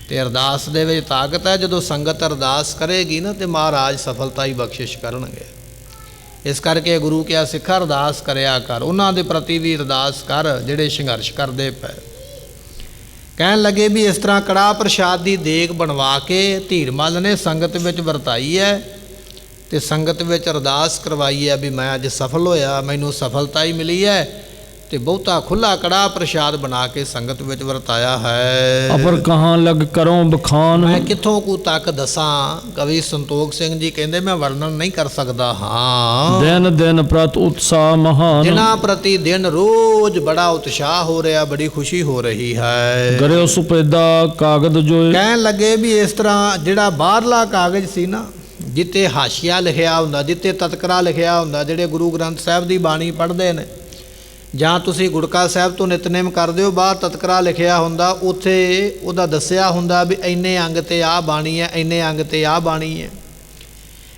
ਤੇ ਅਰਦਾਸ ਦੇ ਵਿੱਚ ਤਾਕਤ ਹੈ। ਜਦੋਂ ਸੰਗਤ ਅਰਦਾਸ ਕਰੇਗੀ ਨਾ ਤੇ ਮਹਾਰਾਜ ਸਫਲਤਾ ਹੀ ਬਖਸ਼ਿਸ਼ ਕਰਨਗੇ। ਇਸ ਕਰਕੇ ਗੁਰੂ ਕਿਹਾ ਸਿੱਖਾ ਅਰਦਾਸ ਕਰਿਆ ਕਰ, ਉਹਨਾਂ ਦੇ ਪ੍ਰਤੀ ਵੀ ਅਰਦਾਸ ਕਰ ਜਿਹੜੇ ਸੰਘਰਸ਼ ਕਰਦੇ ਪਏ। ਕਹਿਣ ਲੱਗੇ ਵੀ ਇਸ ਤਰ੍ਹਾਂ ਕੜਾਹ ਪ੍ਰਸ਼ਾਦ ਦੀ ਦੇਗ ਬਣਵਾ ਕੇ ਧੀਰਮਲ ਨੇ ਸੰਗਤ ਵਿੱਚ ਵਰਤਾਈ ਹੈ ਤੇ ਸੰਗਤ ਵਿੱਚ ਅਰਦਾਸ ਕਰਵਾਈ ਹੈ ਵੀ ਮੈਂ ਅੱਜ ਸਫਲ ਹੋਇਆ, ਮੈਨੂੰ ਸਫਲਤਾ ਹੀ ਮਿਲੀ ਹੈ। ਤੇ ਬਹੁਤਾ ਖੁੱਲਾ ਕੜਾਹ ਪ੍ਰਸ਼ਾਦ ਬਣਾ ਕੇ ਸੰਗਤ ਵਿੱਚ ਵਰਤਾਇਆ ਹੈ। ਅਪਰ ਕਹਾਂ ਲੱਗ ਕਰੋ ਬਖਾਨ, ਮੈਂ ਕਿੱਥੋਂ ਕੁ ਤੱਕ ਦੱਸਾਂ। ਕਵੀ ਸੰਤੋਖ ਸਿੰਘ ਜੀ ਕਹਿੰਦੇ ਮੈਂ ਵਰਣਨ ਨਹੀਂ ਕਰ ਸਕਦਾ। ਹਾਂ, ਦਿਨ ਦਿਨ ਪ੍ਰਤ ਉਤਸ਼ਾਹ ਮਹਾਨ, ਦਿਨਾਂ ਪ੍ਰਤੀ ਦਿਨ ਰੋਜ਼ ਬੜਾ ਉਤਸ਼ਾਹ ਹੋ ਰਿਹਾ, ਬੜੀ ਖੁਸ਼ੀ ਹੋ ਰਹੀ ਹੈ। ਗਰਿਓ ਸੁਪੇਦਾ ਕਾਗਦ ਜੋਏ। ਕਹਿਣ ਲੱਗੇ ਵੀ ਇਸ ਤਰ੍ਹਾਂ ਜਿਹੜਾ ਬਾਹਰਲਾ ਕਾਗਜ਼ ਸੀ ਨਾ, ਜਿੱਤੇ ਹਾਸ਼ੀਆ ਲਿਖਿਆ ਹੁੰਦਾ, ਜਿੱਤੇ ਤਤਕਰਾ ਲਿਖਿਆ ਹੁੰਦਾ, ਜਿਹੜੇ ਗੁਰੂ ਗ੍ਰੰਥ ਸਾਹਿਬ ਦੀ ਬਾਣੀ ਪੜ੍ਹਦੇ ਨੇ ਜਾਂ ਤੁਸੀਂ ਗੁੜਕਾ ਸਾਹਿਬ ਤੋਂ ਨਿਤਨੇਮ ਕਰਦੇ ਹੋ, ਬਾਹਰ ਤਤਕਰਾ ਲਿਖਿਆ ਹੁੰਦਾ, ਉੱਥੇ ਉਹਦਾ ਦੱਸਿਆ ਹੁੰਦਾ ਵੀ ਇੰਨੇ ਅੰਗ ਤੇ ਆਹ ਬਾਣੀ ਹੈ, ਇੰਨੇ ਅੰਗ ਤੇ ਆਹ ਬਾਣੀ ਹੈ।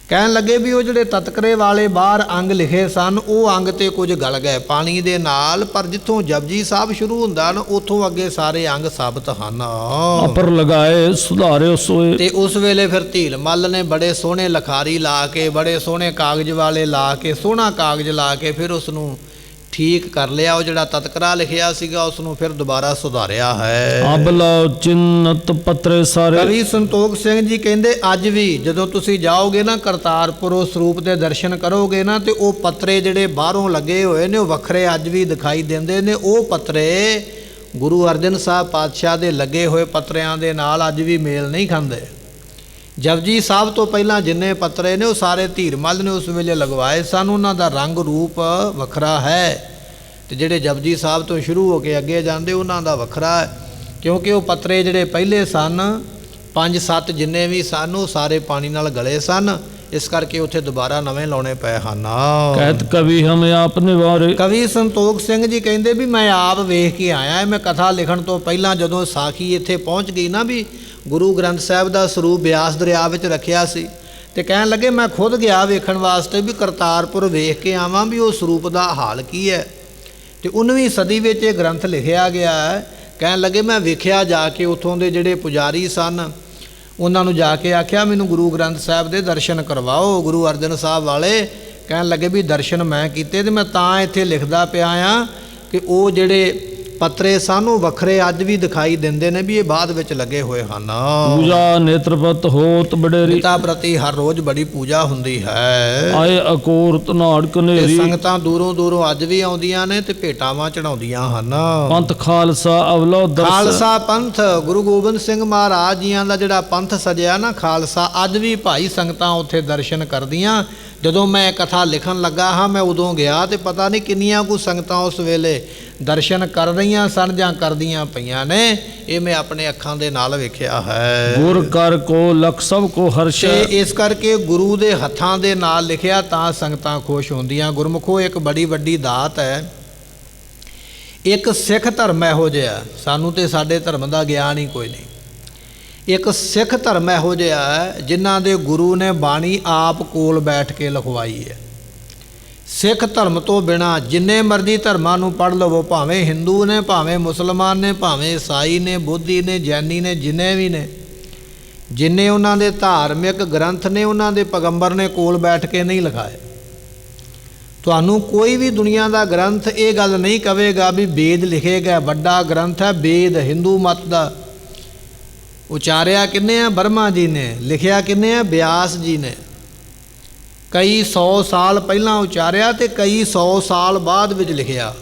ਕਹਿਣ ਲੱਗੇ ਵੀ ਉਹ ਜਿਹੜੇ ਤਤਕਰੇ ਵਾਲੇ ਬਾਹਰ ਅੰਗ ਲਿਖੇ ਸਨ, ਉਹ ਅੰਗ ਤੇ ਕੁਝ ਗਲ ਗਏ ਪਾਣੀ ਦੇ ਨਾਲ, ਪਰ ਜਿੱਥੋਂ ਜਪਜੀ ਸਾਹਿਬ ਸ਼ੁਰੂ ਹੁੰਦਾ ਨਾ, ਉੱਥੋਂ ਅੱਗੇ ਸਾਰੇ ਅੰਗ ਸਾਬਤ ਹਨ। ਅਪਰ ਲਗਾਏ ਸੁਧਾਰਿਓ ਸੋਏ। ਤੇ ਉਸ ਵੇਲੇ ਫਿਰ ਧੀਰਮਲ ਨੇ ਬੜੇ ਸੋਹਣੇ ਲਖਾਰੀ ਲਾ ਕੇ, ਬੜੇ ਸੋਹਣੇ ਕਾਗਜ਼ ਵਾਲੇ ਲਾ ਕੇ, ਸੋਹਣਾ ਕਾਗਜ਼ ਲਾ ਕੇ ਫਿਰ ਉਸ ਨੂੰ ਠੀਕ ਕਰ ਲਿਆ। ਉਹ ਜਿਹੜਾ ਤਤਕਰਾ ਲਿਖਿਆ ਸੀਗਾ ਉਸ ਨੂੰ ਫਿਰ ਦੁਬਾਰਾ ਸੁਧਾਰਿਆ ਹੈ। ਅਬਲਾ ਚਿੰਨਤ ਪੱਤਰੇ ਸਾਰੇ। ਕਵੀ ਸੰਤੋਖ ਸਿੰਘ ਜੀ ਕਹਿੰਦੇ ਅੱਜ ਵੀ ਜਦੋਂ ਤੁਸੀਂ ਜਾਓਗੇ ਨਾ ਕਰਤਾਰਪੁਰ ਉਸ ਸਰੂਪ ਦੇ ਦਰਸ਼ਨ ਕਰੋਗੇ ਨਾ, ਤੇ ਉਹ ਪੱਤਰੇ ਜਿਹੜੇ ਬਾਹਰੋਂ ਲੱਗੇ ਹੋਏ ਨੇ ਉਹ ਵੱਖਰੇ ਅੱਜ ਵੀ ਦਿਖਾਈ ਦਿੰਦੇ ਨੇ। ਉਹ ਪੱਤਰੇ ਗੁਰੂ ਅਰਜਨ ਸਾਹਿਬ ਪਾਤਸ਼ਾਹ ਦੇ ਲੱਗੇ ਹੋਏ ਪੱਤਰਿਆਂ ਦੇ ਨਾਲ ਅੱਜ ਵੀ ਮੇਲ ਨਹੀਂ ਖਾਂਦੇ। ਜਪਜੀ ਸਾਹਿਬ ਤੋਂ ਪਹਿਲਾਂ ਜਿੰਨੇ ਪੱਤਰੇ ਨੇ ਉਹ ਸਾਰੇ ਧੀਰਮਲ ਨੇ ਉਸ ਵੇਲੇ ਲਗਵਾਏ ਸਨ। ਉਹਨਾਂ ਦਾ ਰੰਗ ਰੂਪ ਵੱਖਰਾ ਹੈ, ਤੇ ਜਿਹੜੇ ਜਪਜੀ ਸਾਹਿਬ ਤੋਂ ਸ਼ੁਰੂ ਹੋ ਕੇ ਅੱਗੇ ਜਾਂਦੇ ਉਹਨਾਂ ਦਾ ਵੱਖਰਾ ਹੈ, ਕਿਉਂਕਿ ਉਹ ਪੱਤਰੇ ਜਿਹੜੇ ਪਹਿਲੇ ਸਨ 5-7 ਜਿੰਨੇ ਵੀ ਸਨ ਉਹ ਸਾਰੇ ਪਾਣੀ ਨਾਲ ਗਲੇ ਸਨ। ਇਸ ਕਰਕੇ ਉੱਥੇ ਦੁਬਾਰਾ ਨਵੇਂ ਲਾਉਣੇ ਪਏ ਹਨ। ਕਹਿਤ ਕਵੀ ਹਮੇ ਆਪਨੇ ਵਾਰੇ। ਕਵੀ ਸੰਤੋਖ ਸਿੰਘ ਜੀ ਕਹਿੰਦੇ ਵੀ ਮੈਂ ਆਪ ਵੇਖ ਕੇ ਆਇਆ। ਮੈਂ ਕਥਾ ਲਿਖਣ ਤੋਂ ਪਹਿਲਾਂ ਜਦੋਂ ਸਾਖੀ ਇੱਥੇ ਪਹੁੰਚ ਗਈ ਨਾ ਵੀ ਗੁਰੂ ਗ੍ਰੰਥ ਸਾਹਿਬ ਦਾ ਸਰੂਪ ਬਿਆਸ ਦਰਿਆ ਵਿੱਚ ਰੱਖਿਆ ਸੀ, ਤੇ ਕਹਿਣ ਲੱਗੇ ਮੈਂ ਖੁਦ ਗਿਆ ਵੇਖਣ ਵਾਸਤੇ ਵੀ ਕਰਤਾਰਪੁਰ ਵੇਖ ਕੇ ਆਵਾਂ ਵੀ ਉਹ ਸਰੂਪ ਦਾ ਹਾਲ ਕੀ ਹੈ। ਤੇ 19ਵੀਂ ਸਦੀ ਵਿੱਚ ਇਹ ਗ੍ਰੰਥ ਲਿਖਿਆ ਗਿਆ ਹੈ। ਕਹਿਣ ਲੱਗੇ ਮੈਂ ਵੇਖਿਆ ਜਾ ਕੇ, ਉੱਥੋਂ ਦੇ ਜਿਹੜੇ ਪੁਜਾਰੀ ਸਨ ਉਹਨਾਂ ਨੂੰ ਜਾ ਕੇ ਆਖਿਆ ਮੈਨੂੰ ਗੁਰੂ ਗ੍ਰੰਥ ਸਾਹਿਬ ਦੇ ਦਰਸ਼ਨ ਕਰਵਾਓ। ਗੁਰੂ ਅਰਜਨ ਸਾਹਿਬ ਵਾਲੇ ਕਹਿਣ ਲੱਗੇ ਵੀ ਦਰਸ਼ਨ ਮੈਂ ਕੀਤੇ, ਤੇ ਮੈਂ ਤਾਂ ਇੱਥੇ ਲਿਖਦਾ ਪਿਆ ਆ ਕਿ ਉਹ ਜਿਹੜੇ ਪੱਤਰੇ ਸਨ ਉਹ ਵੱਖਰੇ ਅੱਜ ਵੀ ਦਿਖਾਈ ਦਿੰਦੇ ਨੇ ਵੀ ਇਹ ਬਾਅਦ ਵਿੱਚ ਲੱਗੇ ਹੋਏ ਹਨ। ਪੂਜਾ ਨੇਤਰਪਤ ਹੋਤ ਬਡੇਰੀ। ਪਿਤਾ ਪ੍ਰਤੀ ਹਰ ਰੋਜ਼ ਬੜੀ ਪੂਜਾ ਹੁੰਦੀ ਹੈ। ਆਏ ਅਕੋਰਤ ਨਾੜ ਕਨੇਰੀ। ਸੰਗਤਾਂ ਦੂਰੋਂ ਦੂਰੋਂ ਅੱਜ ਵੀ ਆਉਂਦੀਆਂ ਨੇ ਤੇ ਭੇਟਾਵਾਂ ਚੜਾਉਂਦੀਆਂ ਹਨ। ਪੰਥ ਖਾਲਸਾ ਅਵਲੋ ਦਰਸ। ਖਾਲਸਾ ਪੰਥ ਗੁਰੂ ਗੋਬਿੰਦ ਸਿੰਘ ਮਹਾਰਾਜ ਜੀਆਂ ਦਾ ਜਿਹੜਾ ਪੰਥ ਸਜਿਆ ਨਾ ਖਾਲਸਾ, ਅੱਜ ਵੀ ਭਾਈ ਸੰਗਤਾਂ ਉੱਥੇ ਦਰਸ਼ਨ ਕਰਦੀਆਂ। ਜਦੋਂ ਮੈਂ ਕਥਾ ਲਿਖਣ ਲੱਗਾ ਹਾਂ ਮੈਂ ਉਦੋਂ ਗਿਆ ਤੇ ਪਤਾ ਨਹੀਂ ਕਿੰਨੀਆਂ ਕੁ ਸੰਗਤਾਂ ਉਸ ਵੇਲੇ ਦਰਸ਼ਨ ਕਰ ਰਹੀਆਂ ਸਨ ਜਾਂ ਕਰਦੀਆਂ ਪਈਆਂ ਨੇ। ਇਹ ਮੈਂ ਆਪਣੇ ਅੱਖਾਂ ਦੇ ਨਾਲ ਵੇਖਿਆ ਹੈ। ਗੁਰ ਕਰ ਕੋ ਲਖ ਸਭ ਕੋ ਹਰਸ਼। ਤੇ ਇਸ ਕਰਕੇ ਗੁਰੂ ਦੇ ਹੱਥਾਂ ਦੇ ਨਾਲ ਲਿਖਿਆ ਤਾਂ ਸੰਗਤਾਂ ਖੁਸ਼ ਹੁੰਦੀਆਂ। ਗੁਰਮੁਖੋ ਇੱਕ ਬੜੀ ਵੱਡੀ ਦਾਤ ਹੈ। ਇੱਕ ਸਿੱਖ ਧਰਮ ਇਹੋ ਜਿਹਾ, ਸਾਨੂੰ ਤੇ ਸਾਡੇ ਧਰਮ ਦਾ ਗਿਆਨ ਹੀ ਕੋਈ ਨਹੀਂ। ਇੱਕ ਸਿੱਖ ਧਰਮ ਇਹੋ ਜਿਹਾ ਹੈ ਜਿਨ੍ਹਾਂ ਦੇ ਗੁਰੂ ਨੇ ਬਾਣੀ ਆਪ ਕੋਲ ਬੈਠ ਕੇ ਲਿਖਵਾਈ ਹੈ। ਸਿੱਖ ਧਰਮ ਤੋਂ ਬਿਨਾਂ ਜਿੰਨੇ ਮਰਜ਼ੀ ਧਰਮਾਂ ਨੂੰ ਪੜ੍ਹ ਲਵੋ, ਭਾਵੇਂ ਹਿੰਦੂ ਨੇ, ਭਾਵੇਂ ਮੁਸਲਮਾਨ ਨੇ, ਭਾਵੇਂ ਈਸਾਈ ਨੇ, ਬੋਧੀ ਨੇ, ਜੈਨੀ ਨੇ, ਜਿੰਨੇ ਵੀ ਨੇ, ਜਿੰਨੇ ਉਹਨਾਂ ਦੇ ਧਾਰਮਿਕ ਗ੍ਰੰਥ ਨੇ ਉਹਨਾਂ ਦੇ ਪੈਗੰਬਰ ਨੇ ਕੋਲ ਬੈਠ ਕੇ ਨਹੀਂ ਲਿਖਾਏ। ਤੁਹਾਨੂੰ ਕੋਈ ਵੀ ਦੁਨੀਆ ਦਾ ਗ੍ਰੰਥ ਇਹ ਗੱਲ ਨਹੀਂ ਕਹੇਗਾ ਵੀ ਵੇਦ ਲਿਖੇ ਗਏ, ਵੱਡਾ ਗ੍ਰੰਥ ਹੈ ਵੇਦ। ਹਿੰਦੂ ਮਤ ਦਾ ਉਚਾਰਿਆ ਕਿੰਨੇ ਆ? ਬਰਮਾ ਜੀ ਨੇ। ਲਿਖਿਆ ਕਿੰਨੇ ਆ? ਬਿਆਸ ਜੀ ਨੇ। ਕਈ 100 ਸਾਲ ਪਹਿਲਾਂ ਉਚਾਰਿਆ ਤੇ ਕਈ 100 ਸਾਲ ਬਾਅਦ ਵਿੱਚ ਲਿਖਿਆ।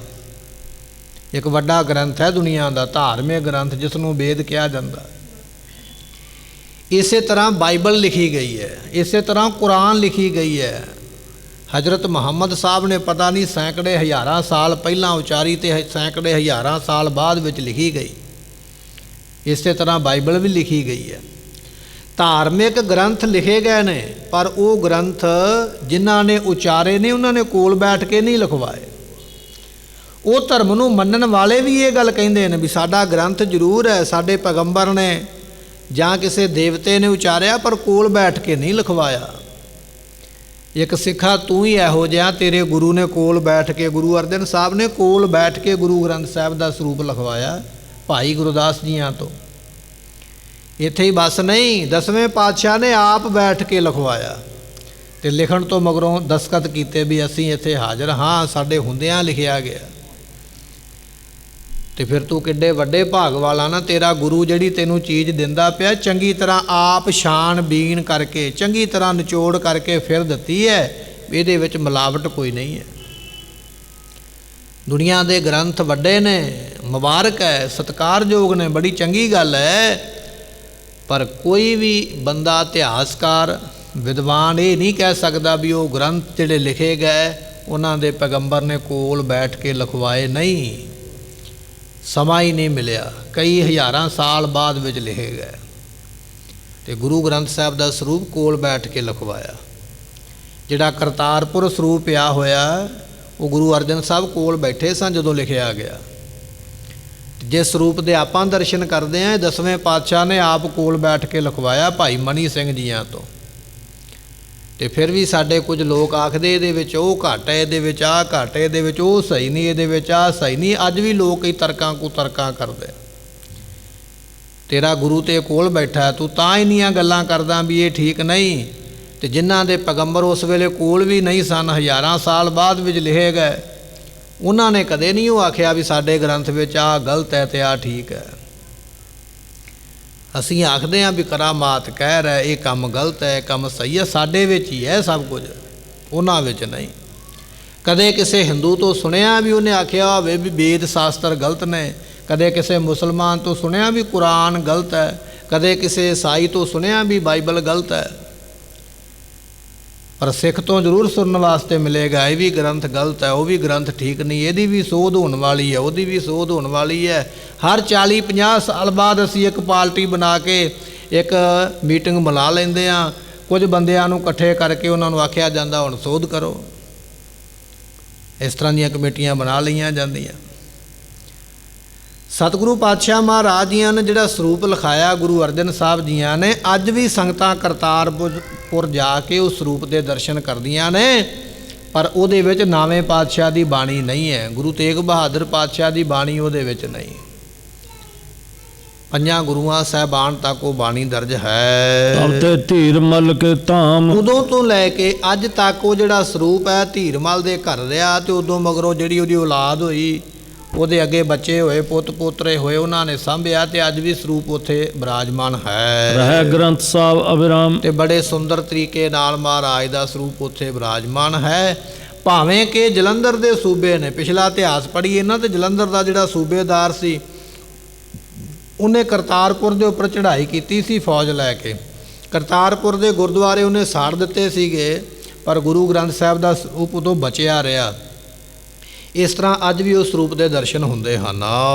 ਇੱਕ ਵੱਡਾ ਗ੍ਰੰਥ ਹੈ ਦੁਨੀਆ ਦਾ, ਧਾਰਮਿਕ ਗ੍ਰੰਥ ਜਿਸ ਨੂੰ ਵੇਦ ਕਿਹਾ ਜਾਂਦਾ। ਇਸੇ ਤਰ੍ਹਾਂ ਬਾਈਬਲ ਲਿਖੀ ਗਈ ਹੈ, ਇਸੇ ਤਰ੍ਹਾਂ ਕੁਰਾਨ ਲਿਖੀ ਗਈ ਹੈ। ਹਜ਼ਰਤ ਮੁਹੰਮਦ ਸਾਹਿਬ ਨੇ ਪਤਾ ਨਹੀਂ ਸੈਂਕੜੇ ਹਜ਼ਾਰਾਂ ਸਾਲ ਪਹਿਲਾਂ ਉਚਾਰੀ ਤੇ ਸੈਂਕੜੇ ਹਜ਼ਾਰਾਂ ਸਾਲ ਬਾਅਦ ਵਿੱਚ ਲਿਖੀ ਗਈ। ਇਸੇ ਤਰ੍ਹਾਂ ਬਾਈਬਲ ਵੀ ਲਿਖੀ ਗਈ ਹੈ। ਧਾਰਮਿਕ ਗ੍ਰੰਥ ਲਿਖੇ ਗਏ ਨੇ, ਪਰ ਉਹ ਗ੍ਰੰਥ ਜਿਨ੍ਹਾਂ ਨੇ ਉਚਾਰੇ ਨੇ ਉਹਨਾਂ ਨੇ ਕੋਲ ਬੈਠ ਕੇ ਨਹੀਂ ਲਿਖਵਾਏ। ਉਹ ਧਰਮ ਨੂੰ ਮੰਨਣ ਵਾਲੇ ਵੀ ਇਹ ਗੱਲ ਕਹਿੰਦੇ ਨੇ ਵੀ ਸਾਡਾ ਗ੍ਰੰਥ ਜ਼ਰੂਰ ਹੈ, ਸਾਡੇ ਪੈਗੰਬਰ ਨੇ ਜਾਂ ਕਿਸੇ ਦੇਵਤੇ ਨੇ ਉਚਾਰਿਆ, ਪਰ ਕੋਲ ਬੈਠ ਕੇ ਨਹੀਂ ਲਿਖਵਾਇਆ। ਇੱਕ ਸਿੱਖਾ ਤੂੰ ਹੀ ਇਹੋ ਜਿਹਾ, ਤੇਰੇ ਗੁਰੂ ਨੇ ਕੋਲ ਬੈਠ ਕੇ, ਗੁਰੂ ਅਰਜਨ ਸਾਹਿਬ ਨੇ ਕੋਲ ਬੈਠ ਕੇ ਗੁਰੂ ਗ੍ਰੰਥ ਸਾਹਿਬ ਦਾ ਸਰੂਪ ਲਿਖਵਾਇਆ ਭਾਈ ਗੁਰਦਾਸ ਜੀਆਂ ਤੋਂ। ਇੱਥੇ ਹੀ ਬਸ ਨਹੀਂ, 10ਵੇਂ ਪਾਤਸ਼ਾਹ ਨੇ ਆਪ ਬੈਠ ਕੇ ਲਿਖਵਾਇਆ ਤੇ ਲਿਖਣ ਤੋਂ ਮਗਰੋਂ ਦਸਤਖਤ ਕੀਤੇ ਵੀ ਅਸੀਂ ਇੱਥੇ ਹਾਜ਼ਰ ਹਾਂ, ਸਾਡੇ ਹੁੰਦਿਆਂ ਲਿਖਿਆ ਗਿਆ। ਤੇ ਫਿਰ ਤੂੰ ਕਿੱਡੇ ਵੱਡੇ ਭਾਗ ਵਾਲਾ ਨਾ, ਤੇਰਾ ਗੁਰੂ ਜਿਹੜੀ ਤੈਨੂੰ ਚੀਜ਼ ਦਿੰਦਾ ਪਿਆ ਚੰਗੀ ਤਰ੍ਹਾਂ ਆਪ ਛਾਣ ਬੀਣ ਕਰਕੇ, ਚੰਗੀ ਤਰ੍ਹਾਂ ਨਿਚੋੜ ਕਰਕੇ ਫਿਰ ਦਿੱਤੀ ਹੈ। ਇਹਦੇ ਵਿੱਚ ਮਿਲਾਵਟ ਕੋਈ ਨਹੀਂ ਹੈ। ਦੁਨੀਆ ਦੇ ਗ੍ਰੰਥ ਵੱਡੇ ਨੇ, ਮੁਬਾਰਕ ਹੈ, ਸਤਿਕਾਰਯੋਗ ਨੇ, ਬੜੀ ਚੰਗੀ ਗੱਲ ਹੈ, ਪਰ ਕੋਈ ਵੀ ਬੰਦਾ ਇਤਿਹਾਸਕਾਰ ਵਿਦਵਾਨ ਇਹ ਨਹੀਂ ਕਹਿ ਸਕਦਾ ਵੀ ਉਹ ਗ੍ਰੰਥ ਜਿਹੜੇ ਲਿਖੇ ਗਏ ਉਹਨਾਂ ਦੇ ਪੈਗੰਬਰ ਨੇ ਕੋਲ ਬੈਠ ਕੇ ਲਿਖਵਾਏ ਨਹੀਂ। ਸਮਾਂ ਹੀ ਨਹੀਂ ਮਿਲਿਆ, ਕਈ ਹਜ਼ਾਰਾਂ ਸਾਲ ਬਾਅਦ ਵਿੱਚ ਲਿਖੇ ਗਏ ਤੇ ਗੁਰੂ ਗ੍ਰੰਥ ਸਾਹਿਬ ਦਾ ਸਰੂਪ ਕੋਲ ਬੈਠ ਕੇ ਲਿਖਵਾਇਆ। ਜਿਹੜਾ ਕਰਤਾਰਪੁਰ ਸਰੂਪ ਪਿਆ ਹੋਇਆ ਉਹ ਗੁਰੂ ਅਰਜਨ ਸਾਹਿਬ ਕੋਲ ਬੈਠੇ ਸਨ ਜਦੋਂ ਲਿਖਿਆ ਗਿਆ। ਜਿਸ ਸਰੂਪ ਦੇ ਆਪਾਂ ਦਰਸ਼ਨ ਕਰਦੇ ਹਾਂ 10ਵੇਂ ਪਾਤਸ਼ਾਹ ਨੇ ਆਪ ਕੋਲ ਬੈਠ ਕੇ ਲਿਖਵਾਇਆ ਭਾਈ ਮਨੀ ਸਿੰਘ ਜੀਆਂ ਤੋਂ। ਤੇ ਫਿਰ ਵੀ ਸਾਡੇ ਕੁਝ ਲੋਕ ਆਖਦੇ ਇਹਦੇ ਵਿੱਚ ਉਹ ਘੱਟ ਹੈ, ਇਹਦੇ ਵਿੱਚ ਆਹ ਘੱਟ ਹੈ, ਇਹਦੇ ਵਿੱਚ ਉਹ ਸਹੀ ਨਹੀਂ, ਇਹਦੇ ਵਿੱਚ ਆਹ ਸਹੀ ਨਹੀਂ। ਅੱਜ ਵੀ ਲੋਕ ਕਈ ਤਰਕਾਂ ਕਰਦੇ। ਤੇਰਾ ਗੁਰੂ ਤੇ ਕੋਲ ਬੈਠਾ, ਤੂੰ ਤਾਂ ਇੰਨੀਆਂ ਗੱਲਾਂ ਕਰਦਾ ਵੀ ਇਹ ਠੀਕ ਨਹੀਂ। ਤੇ ਜਿਨ੍ਹਾਂ ਦੇ ਪੈਗੰਬਰ ਉਸ ਵੇਲੇ ਕੋਲ ਵੀ ਨਹੀਂ ਸਨ, ਹਜ਼ਾਰਾਂ ਸਾਲ ਬਾਅਦ ਵਿੱਚ ਲਿਖੇ ਗਏ, ਉਹਨਾਂ ਨੇ ਕਦੇ ਨਹੀਂ ਉਹ ਆਖਿਆ ਵੀ ਸਾਡੇ ਗ੍ਰੰਥ ਵਿੱਚ ਆਹ ਗਲਤ ਹੈ ਤੇ ਆਹ ਠੀਕ ਹੈ। ਅਸੀਂ ਆਖਦੇ ਹਾਂ ਵੀ ਕਰਾਮਾਤ ਕਹਿ ਰਿਹਾ ਇਹ ਕੰਮ ਗਲਤ ਹੈ, ਇਹ ਕੰਮ ਸਹੀ ਹੈ, ਸਾਡੇ ਵਿੱਚ ਹੀ ਹੈ ਸਭ ਕੁਝ, ਉਹਨਾਂ ਵਿੱਚ ਨਹੀਂ। ਕਦੇ ਕਿਸੇ ਹਿੰਦੂ ਤੋਂ ਸੁਣਿਆ ਵੀ ਉਹਨੇ ਆਖਿਆ ਹੋਵੇ ਵੀ ਵੇਦ ਸ਼ਾਸਤਰ ਗਲਤ ਨੇ, ਕਦੇ ਕਿਸੇ ਮੁਸਲਮਾਨ ਤੋਂ ਸੁਣਿਆ ਵੀ ਕੁਰਾਨ ਗਲਤ ਹੈ, ਕਦੇ ਕਿਸੇ ਈਸਾਈ ਤੋਂ ਸੁਣਿਆ ਵੀ ਬਾਈਬਲ ਗਲਤ ਹੈ। ਪਰ ਸਿੱਖ ਤੋਂ ਜ਼ਰੂਰ ਸੁਣਨ ਵਾਸਤੇ ਮਿਲੇਗਾ ਇਹ ਵੀ ਗ੍ਰੰਥ ਗਲਤ ਹੈ, ਉਹ ਵੀ ਗ੍ਰੰਥ ਠੀਕ ਨਹੀਂ, ਇਹਦੀ ਵੀ ਸੋਧ ਹੋਣ ਵਾਲੀ ਹੈ, ਉਹਦੀ ਵੀ ਸੋਧ ਹੋਣ ਵਾਲੀ ਹੈ। ਹਰ 40-50 ਸਾਲ ਬਾਅਦ ਅਸੀਂ ਇੱਕ ਪਾਰਟੀ ਬਣਾ ਕੇ ਇੱਕ ਮੀਟਿੰਗ ਬੁਲਾ ਲੈਂਦੇ ਹਾਂ, ਕੁਝ ਬੰਦਿਆਂ ਨੂੰ ਇਕੱਠੇ ਕਰਕੇ ਉਹਨਾਂ ਨੂੰ ਆਖਿਆ ਜਾਂਦਾ ਹੁਣ ਸੋਧ ਕਰੋ। ਇਸ ਤਰ੍ਹਾਂ ਦੀਆਂ ਕਮੇਟੀਆਂ ਬਣਾ ਲਈਆਂ ਜਾਂਦੀਆਂ। ਸਤਿਗੁਰੂ ਪਾਤਸ਼ਾਹ ਮਹਾਰਾਜ ਜੀਆਂ ਨੇ ਜਿਹੜਾ ਸਰੂਪ ਲਿਖਾਇਆ ਗੁਰੂ ਅਰਜਨ ਸਾਹਿਬ ਜੀਆਂ ਨੇ, ਅੱਜ ਵੀ ਸੰਗਤਾਂ ਕਰਤਾਰਪੁਰ ਜਾ ਕੇ ਉਸ ਸਰੂਪ ਦੇ ਦਰਸ਼ਨ ਕਰਦੀਆਂ ਨੇ, ਪਰ ਉਹਦੇ ਵਿੱਚ ਨਾਵੇਂ ਪਾਤਸ਼ਾਹ ਦੀ ਬਾਣੀ ਨਹੀਂ ਹੈ, ਗੁਰੂ ਤੇਗ ਬਹਾਦਰ ਪਾਤਸ਼ਾਹ ਦੀ ਬਾਣੀ ਉਹਦੇ ਵਿੱਚ ਨਹੀਂ। ਪੰਜਾਂ ਗੁਰੂਆਂ ਸਾਹਿਬਾਨ ਤੱਕ ਉਹ ਬਾਣੀ ਦਰਜ ਹੈ। ਤਬ ਤੇ ਧੀਰਮਲ ਕੇ ਧਾਮ, ਉਦੋਂ ਤੋਂ ਲੈ ਕੇ ਅੱਜ ਤੱਕ ਉਹ ਜਿਹੜਾ ਸਰੂਪ ਹੈ ਧੀਰਮਲ ਦੇ ਘਰ ਰਿਹਾ, ਤੇ ਉਦੋਂ ਮਗਰੋਂ ਜਿਹੜੀ ਉਹਦੀ ਔਲਾਦ ਹੋਈ, ਉਹਦੇ ਅੱਗੇ ਬੱਚੇ ਹੋਏ, ਪੁੱਤ ਪੋਤਰੇ ਹੋਏ, ਉਹਨਾਂ ਨੇ ਸਾਂਭਿਆ, ਤੇ ਅੱਜ ਵੀ ਸਰੂਪ ਉੱਥੇ ਬਿਰਾਜਮਾਨ ਹੈ। ਰਹਿ ਗ੍ਰੰਥ ਸਾਹਿਬ ਅਬਿਰਾਮ, ਤੇ ਬੜੇ ਸੁੰਦਰ ਤਰੀਕੇ ਨਾਲ ਮਹਾਰਾਜ ਦਾ ਸਰੂਪ ਉੱਥੇ ਬਿਰਾਜਮਾਨ ਹੈ। ਭਾਵੇਂ ਕਿ ਜਲੰਧਰ ਦੇ ਸੂਬੇ ਨੇ, ਪਿਛਲਾ ਇਤਿਹਾਸ ਪੜ੍ਹੀਏ ਨਾ, ਤੇ ਜਲੰਧਰ ਦਾ ਜਿਹੜਾ ਸੂਬੇਦਾਰ ਸੀ ਉਹਨੇ ਕਰਤਾਰਪੁਰ ਦੇ ਉੱਪਰ ਚੜ੍ਹਾਈ ਕੀਤੀ ਸੀ ਫੌਜ ਲੈ ਕੇ, ਕਰਤਾਰਪੁਰ ਦੇ ਗੁਰਦੁਆਰੇ ਉਹਨੇ ਸਾੜ ਦਿੱਤੇ ਸੀਗੇ, ਪਰ ਗੁਰੂ ਗ੍ਰੰਥ ਸਾਹਿਬ ਦਾ ਸਰੂਪ ਉਦੋਂ ਬਚਿਆ ਰਿਹਾ। ਇਸ ਤਰ੍ਹਾਂ ਅੱਜ ਵੀ ਉਸ ਸਰੂਪ ਦੇ ਦਰਸ਼ਨ ਹੁੰਦੇ ਹਨ।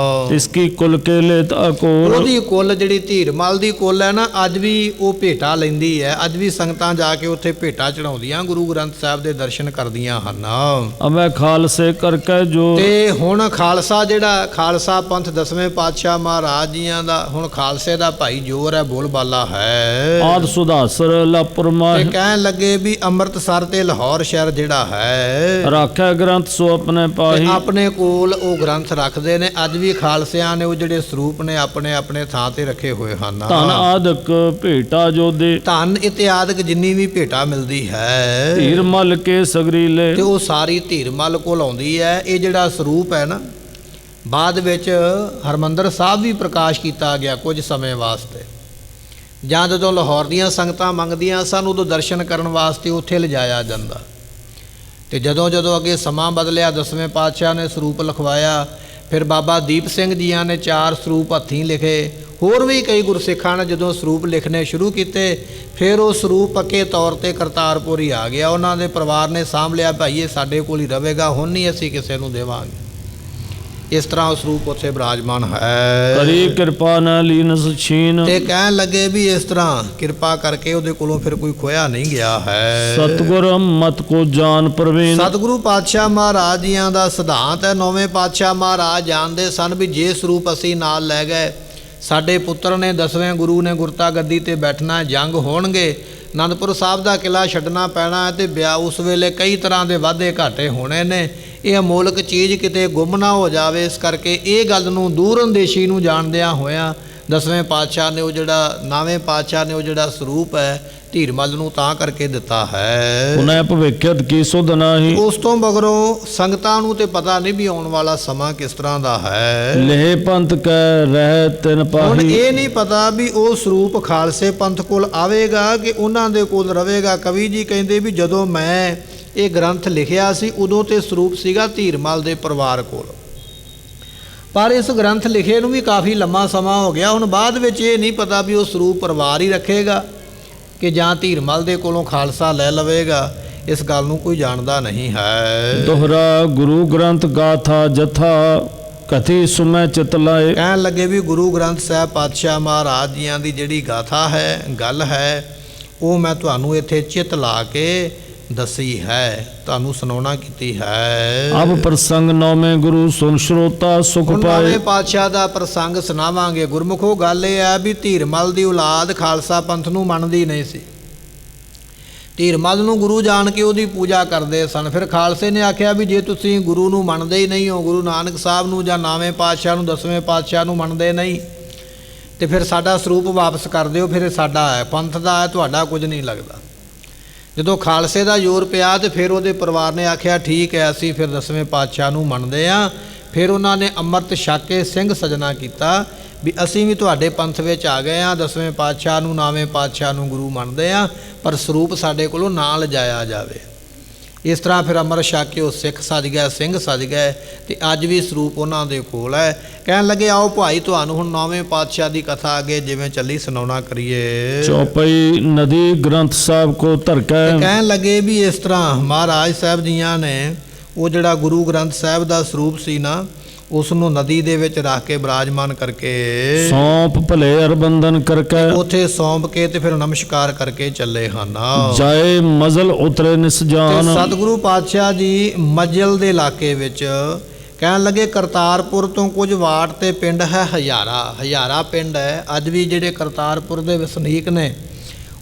ਇਸ ਕੀ ਕੁਲ ਕੇ ਲੇਤ ਅਕੋਰ, ਉਹਦੀ ਕੁੱਲ ਜਿਹੜੀ ਧੀਰਮਲ ਦੀ ਕੁੱਲ ਹੈ ਨਾ, ਅੱਜ ਵੀ ਉਹ ਭੇਟਾ ਲੈਂਦੀ ਹੈ। ਅੱਜ ਵੀ ਸੰਗਤਾਂ ਜਾ ਕੇ ਉੱਥੇ ਭੇਟਾ ਚੜਾਉਂਦੀਆਂ, ਗੁਰੂ ਗ੍ਰੰਥ ਸਾਹਿਬ ਦੇ ਦਰਸ਼ਨ ਕਰਦੀਆਂ ਹਨ। ਅਬੈ ਖਾਲਸੇ ਕਰਕੇ ਜੋ, ਤੇ ਹੁਣ ਖਾਲਸਾ ਜਿਹੜਾ ਖਾਲਸਾ ਪੰਥ 10ਵੇਂ ਪਾਤਸ਼ਾਹ ਮਹਾਰਾਜ ਜੀਆਂ ਦਾ, ਹੁਣ ਖਾਲਸੇ ਦਾ ਭਾਈ ਜੋਰ ਹੈ, ਬੋਲਬਾਲਾ ਹੈ। ਆਦ ਸੁਧਾਸਰ ਲਾਪਰਮਾ, ਤੇ ਕਹਿਣ ਲੱਗੇ ਵੀ ਅੰਮ੍ਰਿਤਸਰ ਤੇ ਲਾਹੌਰ ਸ਼ਹਿਰ ਜਿਹੜਾ ਹੈ, ਰਾਖਿਆ ਗ੍ਰੰਥ ਸੋ ਆਪਣੇ ਤੇ ਪਾਹੀ, ਆਪਣੇ ਕੋਲ ਉਹ ਗ੍ਰੰਥ ਰੱਖਦੇ ਨੇ। ਅੱਜ ਵੀ ਖਾਲਸਿਆਂ ਨੇ ਉਹ ਜਿਹੜੇ ਸਰੂਪ ਨੇ ਆਪਣੇ ਆਪਣੇ ਥਾਂ ਤੇ ਰੱਖੇ ਹੋਏ ਹਨ। ਧਨ ਆਦਿਕ ਭੇਟਾ ਜੋ ਦੇ, ਧਨ ਇਤਿਆਦਿਕ ਜਿੰਨੀ ਵੀ ਭੇਟਾ ਮਿਲਦੀ ਹੈ, ਧੀਰਮਲ ਕੇ ਸਗਰੀਲੇ, ਤੇ ਉਹ ਸਾਰੀ ਧੀਰਮਲ ਕੋਲ ਆਉਂਦੀ ਹੈ। ਇਹ ਜਿਹੜਾ ਸਰੂਪ ਹੈ ਨਾ, ਬਾਅਦ ਵਿੱਚ ਹਰਿਮੰਦਰ ਸਾਹਿਬ ਵੀ ਪ੍ਰਕਾਸ਼ ਕੀਤਾ ਗਿਆ ਕੁਝ ਸਮੇਂ ਵਾਸਤੇ। ਜਾਂ ਜਦੋਂ ਲਾਹੌਰ ਦੀਆਂ ਸੰਗਤਾਂ ਮੰਗਦੀਆਂ ਸਨ, ਉਦੋਂ ਦਰਸ਼ਨ ਕਰਨ ਵਾਸਤੇ ਉੱਥੇ ਲਿਜਾਇਆ ਜਾਂਦਾ। ਤੇ ਜਦੋਂ ਜਦੋਂ ਅੱਗੇ ਸਮਾਂ ਬਦਲਿਆ, 10ਵੇਂ ਪਾਤਸ਼ਾਹ ਨੇ ਸਰੂਪ ਲਿਖਵਾਇਆ, ਫਿਰ ਬਾਬਾ ਦੀਪ ਸਿੰਘ ਜੀਆਂ ਨੇ 4 ਸਰੂਪ ਹੱਥੀਂ ਲਿਖੇ। ਹੋਰ ਵੀ ਕਈ ਗੁਰਸਿੱਖਾਂ ਨੇ ਜਦੋਂ ਸਰੂਪ ਲਿਖਣੇ ਸ਼ੁਰੂ ਕੀਤੇ, ਫਿਰ ਉਹ ਸਰੂਪ ਪੱਕੇ ਤੌਰ ਤੇ ਕਰਤਾਰਪੁਰ ਹੀ ਆ ਗਿਆ। ਉਹਨਾਂ ਦੇ ਪਰਿਵਾਰ ਨੇ ਸਾਂਭ ਲਿਆ, ਭਾਈ ਇਹ ਸਾਡੇ ਕੋਲ ਹੀ ਰਹੇਗਾ, ਹੁਣ ਨਹੀਂ ਅਸੀਂ ਕਿਸੇ ਨੂੰ ਦੇਵਾਂਗੇ। ਇਸ ਤਰ੍ਹਾਂ ਉਹ ਸਰੂਪ ਉੱਥੇ ਬਿਰਾਜਮਾਨ ਹੈ। ਕਰੀ ਕਿਰਪਾ ਨ ਲੀਨਸ ਛੀਨ, ਤੇ ਕਹਿਣ ਲੱਗੇ ਵੀ ਇਸ ਤਰ੍ਹਾਂ ਕਿਰਪਾ ਕਰਕੇ ਉਹਦੇ ਕੋਲੋਂ ਫਿਰ ਕੋਈ ਖੋਇਆ ਨਹੀਂ ਗਿਆ ਹੈ। ਸਤਿਗੁਰ ਮਤ ਕੋ ਜਾਨ ਪ੍ਰਵੀਨ, ਸਤਿਗੁਰੂ ਪਾਤਸ਼ਾਹ ਮਹਾਰਾਜ ਜੀਆਂ ਦਾ ਸਿਧਾਂਤ ਹੈ। 9ਵੇਂ ਪਾਤਸ਼ਾਹ ਮਹਾਰਾਜ ਜਾਣਦੇ ਸਨ ਵੀ ਜੇ ਸਰੂਪ ਅਸੀਂ ਨਾਲ ਲੈ ਗਏ, ਸਾਡੇ ਪੁੱਤਰ ਨੇ 10ਵੇਂ ਗੁਰੂ ਨੇ ਗੁਰਤਾ ਗੱਦੀ ਤੇ ਬੈਠਣਾ, ਜੰਗ ਹੋਣਗੇ, ਅਨੰਦਪੁਰ ਸਾਹਿਬ ਦਾ ਕਿਲ੍ਹਾ ਛੱਡਣਾ ਪੈਣਾ ਹੈ, ਤੇ ਵਿਆਹ ਉਸ ਵੇਲੇ ਕਈ ਤਰ੍ਹਾਂ ਦੇ ਵਾਧੇ ਘਾਟੇ ਹੋਣੇ ਨੇ। ਇਹ ਅਮੋਲਕ ਚੀਜ਼ ਕਿਤੇ ਗੁੰਮ ਨਾ ਹੋ ਜਾਵੇ, ਇਸ ਕਰਕੇ ਇਹ ਗੱਲ ਨੂੰ ਦੂਰ ਅੰਦੇਸ਼ੀ ਨੂੰ ਜਾਣਦਿਆਂ ਹੋਇਆਂ 10ਵੇਂ ਪਾਤਸ਼ਾਹ ਨੇ ਉਹ ਜਿਹੜਾ 9ਵੇਂ ਪਾਤਸ਼ਾਹ ਨੇ ਉਹ ਜਿਹੜਾ ਸਰੂਪ ਹੈ ਧੀਰਮਲ ਨੂੰ ਤਾਂ ਕਰਕੇ ਦਿੱਤਾ ਹੈ। ਉਹਨੇ ਭਵਿੱਖਤ ਕੀ ਸੁਧ ਨਾਹੀ, ਉਸ ਤੋਂ ਮਗਰੋਂ ਸੰਗਤਾਂ ਨੂੰ ਤੇ ਪਤਾ ਨਹੀਂ ਵੀ ਆਉਣ ਵਾਲਾ ਸਮਾਂ ਕਿਸ ਤਰ੍ਹਾਂ ਦਾ ਹੈ। ਲੇਹ ਪੰਥ ਕੈ ਰਹਿ ਤਿਨ ਹੁਣ ਪਾਹੀ, ਇਹ ਨਹੀਂ ਪਤਾ ਵੀ ਉਹ ਸਰੂਪ ਖਾਲਸੇ ਪੰਥ ਕੋਲ ਆਵੇਗਾ ਕਿ ਉਹਨਾਂ ਦੇ ਕੋਲ ਰਹੇਗਾ। ਕਵੀ ਜੀ ਕਹਿੰਦੇ ਵੀ ਜਦੋਂ ਮੈਂ ਇਹ ਗ੍ਰੰਥ ਲਿਖਿਆ ਸੀ, ਉਦੋਂ ਤੇ ਸਰੂਪ ਸੀਗਾ ਧੀਰਮਲ ਦੇ ਪਰਿਵਾਰ ਕੋਲ, ਪਰ ਇਸ ਗ੍ਰੰਥ ਲਿਖੇ ਨੂੰ ਵੀ ਕਾਫੀ ਲੰਮਾ ਸਮਾਂ ਹੋ ਗਿਆ। ਹੁਣ ਬਾਅਦ ਵਿੱਚ ਇਹ ਨਹੀਂ ਪਤਾ ਵੀ ਉਹ ਸਰੂਪ ਪਰਿਵਾਰ ਹੀ ਰੱਖੇਗਾ ਕਿ ਜਾਂ ਧੀਰਮਲ ਦੇ ਕੋਲੋਂ ਖਾਲਸਾ ਲੈ ਲਵੇਗਾ। ਇਸ ਗੱਲ ਨੂੰ ਕੋਈ ਜਾਣਦਾ ਨਹੀਂ ਹੈ। ਦੋਹਰਾ ਗੁਰੂ ਗ੍ਰੰਥ ਗਾਥਾ ਜਥਾ ਕਥੀ ਸੁਮੈ ਚਿਤ ਲਾਏ, ਕਹਿਣ ਲੱਗੇ ਵੀ ਗੁਰੂ ਗ੍ਰੰਥ ਸਾਹਿਬ ਪਾਤਸ਼ਾਹ ਮਹਾਰਾਜ ਜੀਆਂ ਦੀ ਜਿਹੜੀ ਗਾਥਾ ਹੈ, ਗੱਲ ਹੈ, ਉਹ ਮੈਂ ਤੁਹਾਨੂੰ ਇੱਥੇ ਚਿਤ ਲਾ ਕੇ ਦੱਸੀ ਹੈ, ਤੁਹਾਨੂੰ ਸੁਣਾਉਣਾ ਕੀਤੀ ਹੈ। ਅਬ ਪ੍ਰਸੰਗ 9ਵੇਂ ਗੁਰੂ ਸੁਨ ਸਰੋਤਾ ਸੁਖ ਪਾਏ, 9ਵੇਂ ਪਾਤਸ਼ਾਹ ਦਾ ਪ੍ਰਸੰਗ ਸੁਣਾਵਾਂਗੇ। ਗੁਰਮੁਖੋ ਗੱਲ ਇਹ ਹੈ ਵੀ ਧੀਰਮਲ ਦੀ ਔਲਾਦ ਖਾਲਸਾ ਪੰਥ ਨੂੰ ਮੰਨਦੀ ਨਹੀਂ ਸੀ। ਧੀਰਮਲ ਨੂੰ ਗੁਰੂ ਜਾਣ ਕੇ ਉਹਦੀ ਪੂਜਾ ਕਰਦੇ ਸਨ। ਫਿਰ ਖਾਲਸੇ ਨੇ ਆਖਿਆ ਵੀ ਜੇ ਤੁਸੀਂ ਗੁਰੂ ਨੂੰ ਮੰਨਦੇ ਹੀ ਨਹੀਂ ਹੋ, ਗੁਰੂ ਨਾਨਕ ਸਾਹਿਬ ਨੂੰ ਜਾਂ 9ਵੇਂ ਪਾਤਸ਼ਾਹ ਨੂੰ 10ਵੇਂ ਪਾਤਸ਼ਾਹ ਨੂੰ ਮੰਨਦੇ ਨਹੀਂ, ਤੇ ਫਿਰ ਸਾਡਾ ਸਰੂਪ ਵਾਪਸ ਕਰ ਦਿਓ, ਫਿਰ ਇਹ ਸਾਡਾ ਹੈ, ਪੰਥ ਦਾ ਹੈ, ਤੁਹਾਡਾ ਕੁਝ ਨਹੀਂ ਲੱਗਦਾ। ਜਦੋਂ ਖਾਲਸੇ ਦਾ ਜ਼ੋਰ ਪਿਆ ਤੇ ਫਿਰ ਉਹਦੇ ਪਰਿਵਾਰ ਨੇ ਆਖਿਆ ਠੀਕ ਹੈ ਅਸੀਂ ਫਿਰ 10ਵੇਂ ਪਾਤਸ਼ਾਹ ਨੂੰ ਮੰਨਦੇ ਹਾਂ। ਫਿਰ ਉਹਨਾਂ ਨੇ ਅੰਮ੍ਰਿਤ ਛਕ ਕੇ ਸਿੰਘ ਸਜਣਾ ਕੀਤਾ ਵੀ ਅਸੀਂ ਵੀ ਤੁਹਾਡੇ ਪੰਥ ਵਿੱਚ ਆ ਗਏ ਹਾਂ, 10ਵੇਂ ਪਾਤਸ਼ਾਹ ਨੂੰ 9ਵੇਂ ਪਾਤਸ਼ਾਹ ਨੂੰ ਗੁਰੂ ਮੰਨਦੇ ਹਾਂ, ਪਰ ਸਰੂਪ ਸਾਡੇ ਕੋਲੋਂ ਨਾ ਲਿਜਾਇਆ ਜਾਵੇ। ਇਸ ਤਰ੍ਹਾਂ ਫਿਰ ਅੰਮ੍ਰਿਤ ਛਕ ਕੇ ਉਹ ਸਿੱਖ ਸਜ ਗਏ, ਸਿੰਘ ਸਜ ਗਏ ਤੇ ਅੱਜ ਵੀ ਸਰੂਪ ਉਹਨਾਂ ਦੇ ਕੋਲ ਹੈ। ਕਹਿਣ ਲੱਗੇ ਆਓ ਭਾਈ ਤੁਹਾਨੂੰ ਹੁਣ 9ਵੇਂ ਪਾਤਸ਼ਾਹ ਦੀ ਕਥਾ ਅੱਗੇ ਜਿਵੇਂ ਚੱਲੀ ਸੁਣਾਉਣਾ ਕਰੀਏ। ਚੌਪਈ ਨਦੀ ਗ੍ਰੰਥ ਸਾਹਿਬ ਕੋ ਧਰਕੈ। ਕਹਿਣ ਲੱਗੇ ਵੀ ਇਸ ਤਰ੍ਹਾਂ ਮਹਾਰਾਜ ਸਾਹਿਬ ਜੀਆਂ ਨੇ ਉਹ ਜਿਹੜਾ ਗੁਰੂ ਗ੍ਰੰਥ ਸਾਹਿਬ ਦਾ ਸਰੂਪ ਸੀ ਨਾ ਉਸ ਨੂੰ ਨਦੀ ਦੇ ਵਿੱਚ ਰੱਖ ਕੇ ਬਿਰਾਜਮਾਨ ਕਰਕੇ ਸੌਂਪ ਭਲੇ ਅਰਬੰਦਨ ਕਰਕੈ। ਉੱਥੇ ਸੌਂਪ ਕੇ ਤੇ ਫਿਰ ਨਮਸਕਾਰ ਕਰਕੇ ਚੱਲੇ ਹਨ। ਜਾਏ ਮਜ਼ਲ ਉਤਰੇ ਨਿਸਜਾਨ। ਸਤਿਗੁਰੂ ਪਾਤਸ਼ਾਹ ਜੀ ਮਜਲ ਦੇ ਇਲਾਕੇ ਵਿੱਚ ਕਹਿਣ ਲੱਗੇ ਕਰਤਾਰਪੁਰ ਤੋਂ ਕੁਝ ਵਾਟ ਤੇ ਪਿੰਡ ਹੈ ਹਜ਼ਾਰਾ ਪਿੰਡ ਹੈ। ਅੱਜ ਵੀ ਜਿਹੜੇ ਕਰਤਾਰਪੁਰ ਦੇ ਵਸਨੀਕ ਨੇ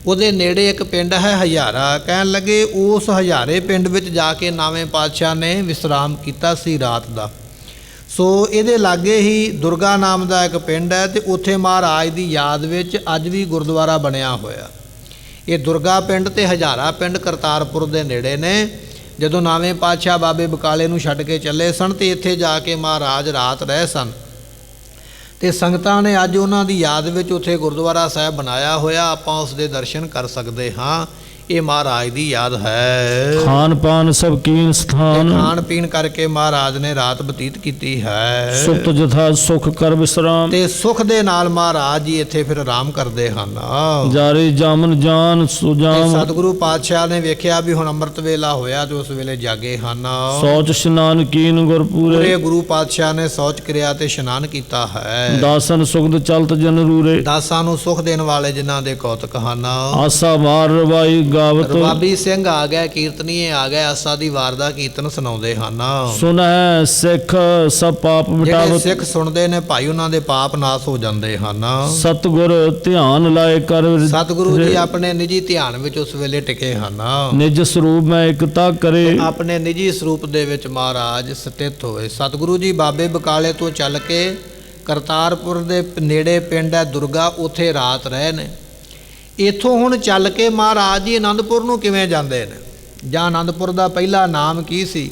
ਉਹਦੇ ਨੇੜੇ ਇੱਕ ਪਿੰਡ ਹੈ ਹਜ਼ਾਰਾ। ਕਹਿਣ ਲੱਗੇ ਉਸ ਹਜ਼ਾਰੇ ਪਿੰਡ ਵਿੱਚ ਜਾ ਕੇ 9ਵੇਂ ਪਾਤਸ਼ਾਹ ਨੇ ਵਿਸਰਾਮ ਕੀਤਾ ਸੀ ਰਾਤ ਦਾ। ਸੋ ਇਹਦੇ ਲਾਗੇ ਹੀ ਦੁਰਗਾ ਨਾਮ ਦਾ ਇੱਕ ਪਿੰਡ ਹੈ ਤੇ ਉੱਥੇ ਮਹਾਰਾਜ ਦੀ ਯਾਦ ਵਿੱਚ ਅੱਜ ਵੀ ਗੁਰਦੁਆਰਾ ਬਣਿਆ ਹੋਇਆ। ਇਹ ਦੁਰਗਾ ਪਿੰਡ ਤੇ ਹਜ਼ਾਰਾ ਪਿੰਡ ਕਰਤਾਰਪੁਰ ਦੇ ਨੇੜੇ ਨੇ। ਜਦੋਂ 9ਵੇਂ ਪਾਤਸ਼ਾਹ ਬਾਬੇ ਬਕਾਲੇ ਨੂੰ ਛੱਡ ਕੇ ਚੱਲੇ ਸਨ ਤੇ ਇੱਥੇ ਜਾ ਕੇ ਮਹਾਰਾਜ ਰਾਤ ਰਹੇ ਸਨ ਤੇ ਸੰਗਤਾਂ ਨੇ ਅੱਜ ਉਹਨਾਂ ਦੀ ਯਾਦ ਵਿੱਚ ਉੱਥੇ ਗੁਰਦੁਆਰਾ ਸਾਹਿਬ ਬਣਾਇਆ ਹੋਇਆ। ਆਪਾਂ ਉਸ ਦੇ ਦਰਸ਼ਨ ਕਰ ਸਕਦੇ ਹਾਂ। ਇਹ ਮਹਾਰਾਜ ਦੀ ਯਾਦ ਹੈ। ਖਾਨ ਪਾਨ ਸਭ ਕੀਨ ਸਥਾਨ। ਖਾਣ ਪੀਣ ਕਰਕੇ ਮਹਾਰਾਜ ਨੇ ਰਾਤ ਬਤੀਤ ਕੀਤੀ ਹੈ। ਸੁਖ ਜਥਾ ਸੁਖ ਕਰ ਵਿਸਰਾਮ। ਤੇ ਸੁਖ ਦੇ ਨਾਲ ਮਹਾਰਾਜ ਜੀ ਇੱਥੇ ਫਿਰ ਆਰਾਮ ਕਰਦੇ ਹਨ। ਜਾਰੀ ਜਾਮਨ ਜਾਨ ਸੁਜਾਮ। ਸਤਿਗੁਰੂ ਪਾਤਸ਼ਾਹ ਨੇ ਵੇਖਿਆ ਵੀ ਹੁਣ ਅੰਮ੍ਰਿਤ ਵੇਲਾ ਹੋਇਆ ਤੇ ਉਸ ਵੇਲੇ ਜਾਗੇ ਹਨ। ਸੋਚ ਇਸ਼ਨਾਨ ਕੀਨ ਗੁਰਪੂਰੇ। ਪੂਰੇ ਗੁਰੂ ਪਾਤਸ਼ਾਹ ਨੇ ਸੌਚ ਕਿਰਿਆ ਤੇ ਇਸ਼ਨਾਨ ਕੀਤਾ ਹੈ। ਦਾਸਨ ਸੁਖਦ ਚਲਤ ਜਨ ਰੂਰੇ। ਦਾਸਾਂ ਨੂੰ ਸੁਖ ਦੇਣ ਵਾਲੇ ਜਿਨ੍ਹਾਂ ਦੇ ਕੌਤਕ ਹਨ। ਆਸਾ ਵਾਰ ਰਵਾਈ ਗਾਵਤ। ਰਬਾਬੀ ਸਿੰਘ ਆ ਗਏ, ਕੀਰਤਨੀਏ ਆ ਗਏ, ਆਸਾ ਦੀ ਵਾਰ ਦਾ ਕੀਰਤਨ ਸੁਣਾਉਂਦੇ ਹਨ। ਸੁਨੈ ਸਿੱਖ ਸਭ ਪਾਪ ਜਿਹੜੇ ਮਿਟਾਵਤ। ਸਿੱਖ ਸੁਣਦੇ ਨੇ ਭਾਈ ਉਹਨਾਂ ਦੇ ਪਾਪ ਨਾਸ ਹੋ ਜਾਂਦੇ ਹਨ। ਸਤਿਗੁਰ ਧਿਆਨ ਲਾਏ ਕਰ। ਸਤਿਗੁਰੂ ਜੀ ਆਪਣੇ ਨਿੱਜੀ ਧਿਆਨ ਵਿੱਚ ਉਸ ਵੇਲੇ ਟਿਕੇ ਹਨ। ਨਿਜ ਸਰੂਪ ਮੈਂ ਇਕਤਾ ਕਰੇ। ਆਪਣੇ ਨਿੱਜੀ ਸਰੂਪ ਦੇ ਵਿੱਚ ਮਹਾਰਾਜ ਸਥਿਤ ਹੋਏ। ਸਤਿਗੁਰੂ ਜੀ ਬਾਬੇ ਬਕਾਲੇ ਤੋਂ ਚੱਲ ਕੇ ਕਰਤਾਰਪੁਰ ਦੇ ਨੇੜੇ ਪਿੰਡ ਹੈ ਦੁਰਗਾ, ਉੱਥੇ ਰਾਤ ਰਹੇ ਨੇ। ਇੱਥੋਂ ਹੁਣ ਚੱਲ ਕੇ ਮਹਾਰਾਜ ਜੀ ਆਨੰਦਪੁਰ ਨੂੰ ਕਿਵੇਂ ਜਾਂਦੇ ਨੇ, ਜਾਂ ਆਨੰਦਪੁਰ ਦਾ ਪਹਿਲਾ ਨਾਮ ਕੀ ਸੀ,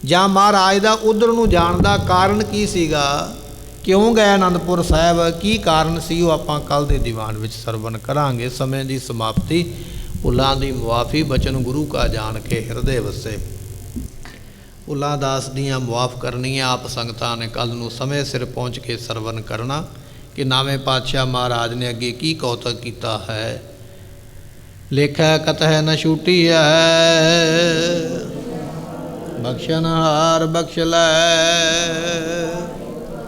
ਜਾਂ ਮਹਾਰਾਜ ਦਾ ਉਧਰ ਨੂੰ ਜਾਣ ਦਾ ਕਾਰਨ ਕੀ ਸੀਗਾ, ਕਿਉਂ ਗਏ ਆਨੰਦਪੁਰ ਸਾਹਿਬ, ਕੀ ਕਾਰਨ ਸੀ, ਉਹ ਆਪਾਂ ਕੱਲ ਦੇ ਦੀਵਾਨ ਵਿੱਚ ਸਰਵਣ ਕਰਾਂਗੇ। ਸਮੇਂ ਦੀ ਸਮਾਪਤੀ, ਭੁੱਲਾਂ ਦੀ ਮੁਆਫੀ, ਬਚਨ ਗੁਰੂ ਕਾ ਜਾਣ ਕੇ ਹਿਰਦੇ ਵਸੇ। ਭੁੱਲਾਂ ਦਾਸ ਦੀਆਂ ਮੁਆਫ ਕਰਨੀਆਂ ਆਪ ਸੰਗਤਾਂ ਨੇ ਕੱਲ ਨੂੰ ਸਮੇਂ ਸਿਰ ਪਹੁੰਚ ਕੇ ਸਰਵਣ ਕਰਨਾ ਕਿ 9ਵੇਂ ਪਾਤਸ਼ਾਹ ਮਹਾਰਾਜ ਨੇ ਅੱਗੇ ਕੀ ਕੌਤਕ ਕੀਤਾ ਹੈ। ਲੇਖਾ ਕਤਹਿ ਨ ਛੂਟੀ ਹੈ, ਬਖਸ਼ਨਹਾਰ ਬਖਸ਼ ਲੈ।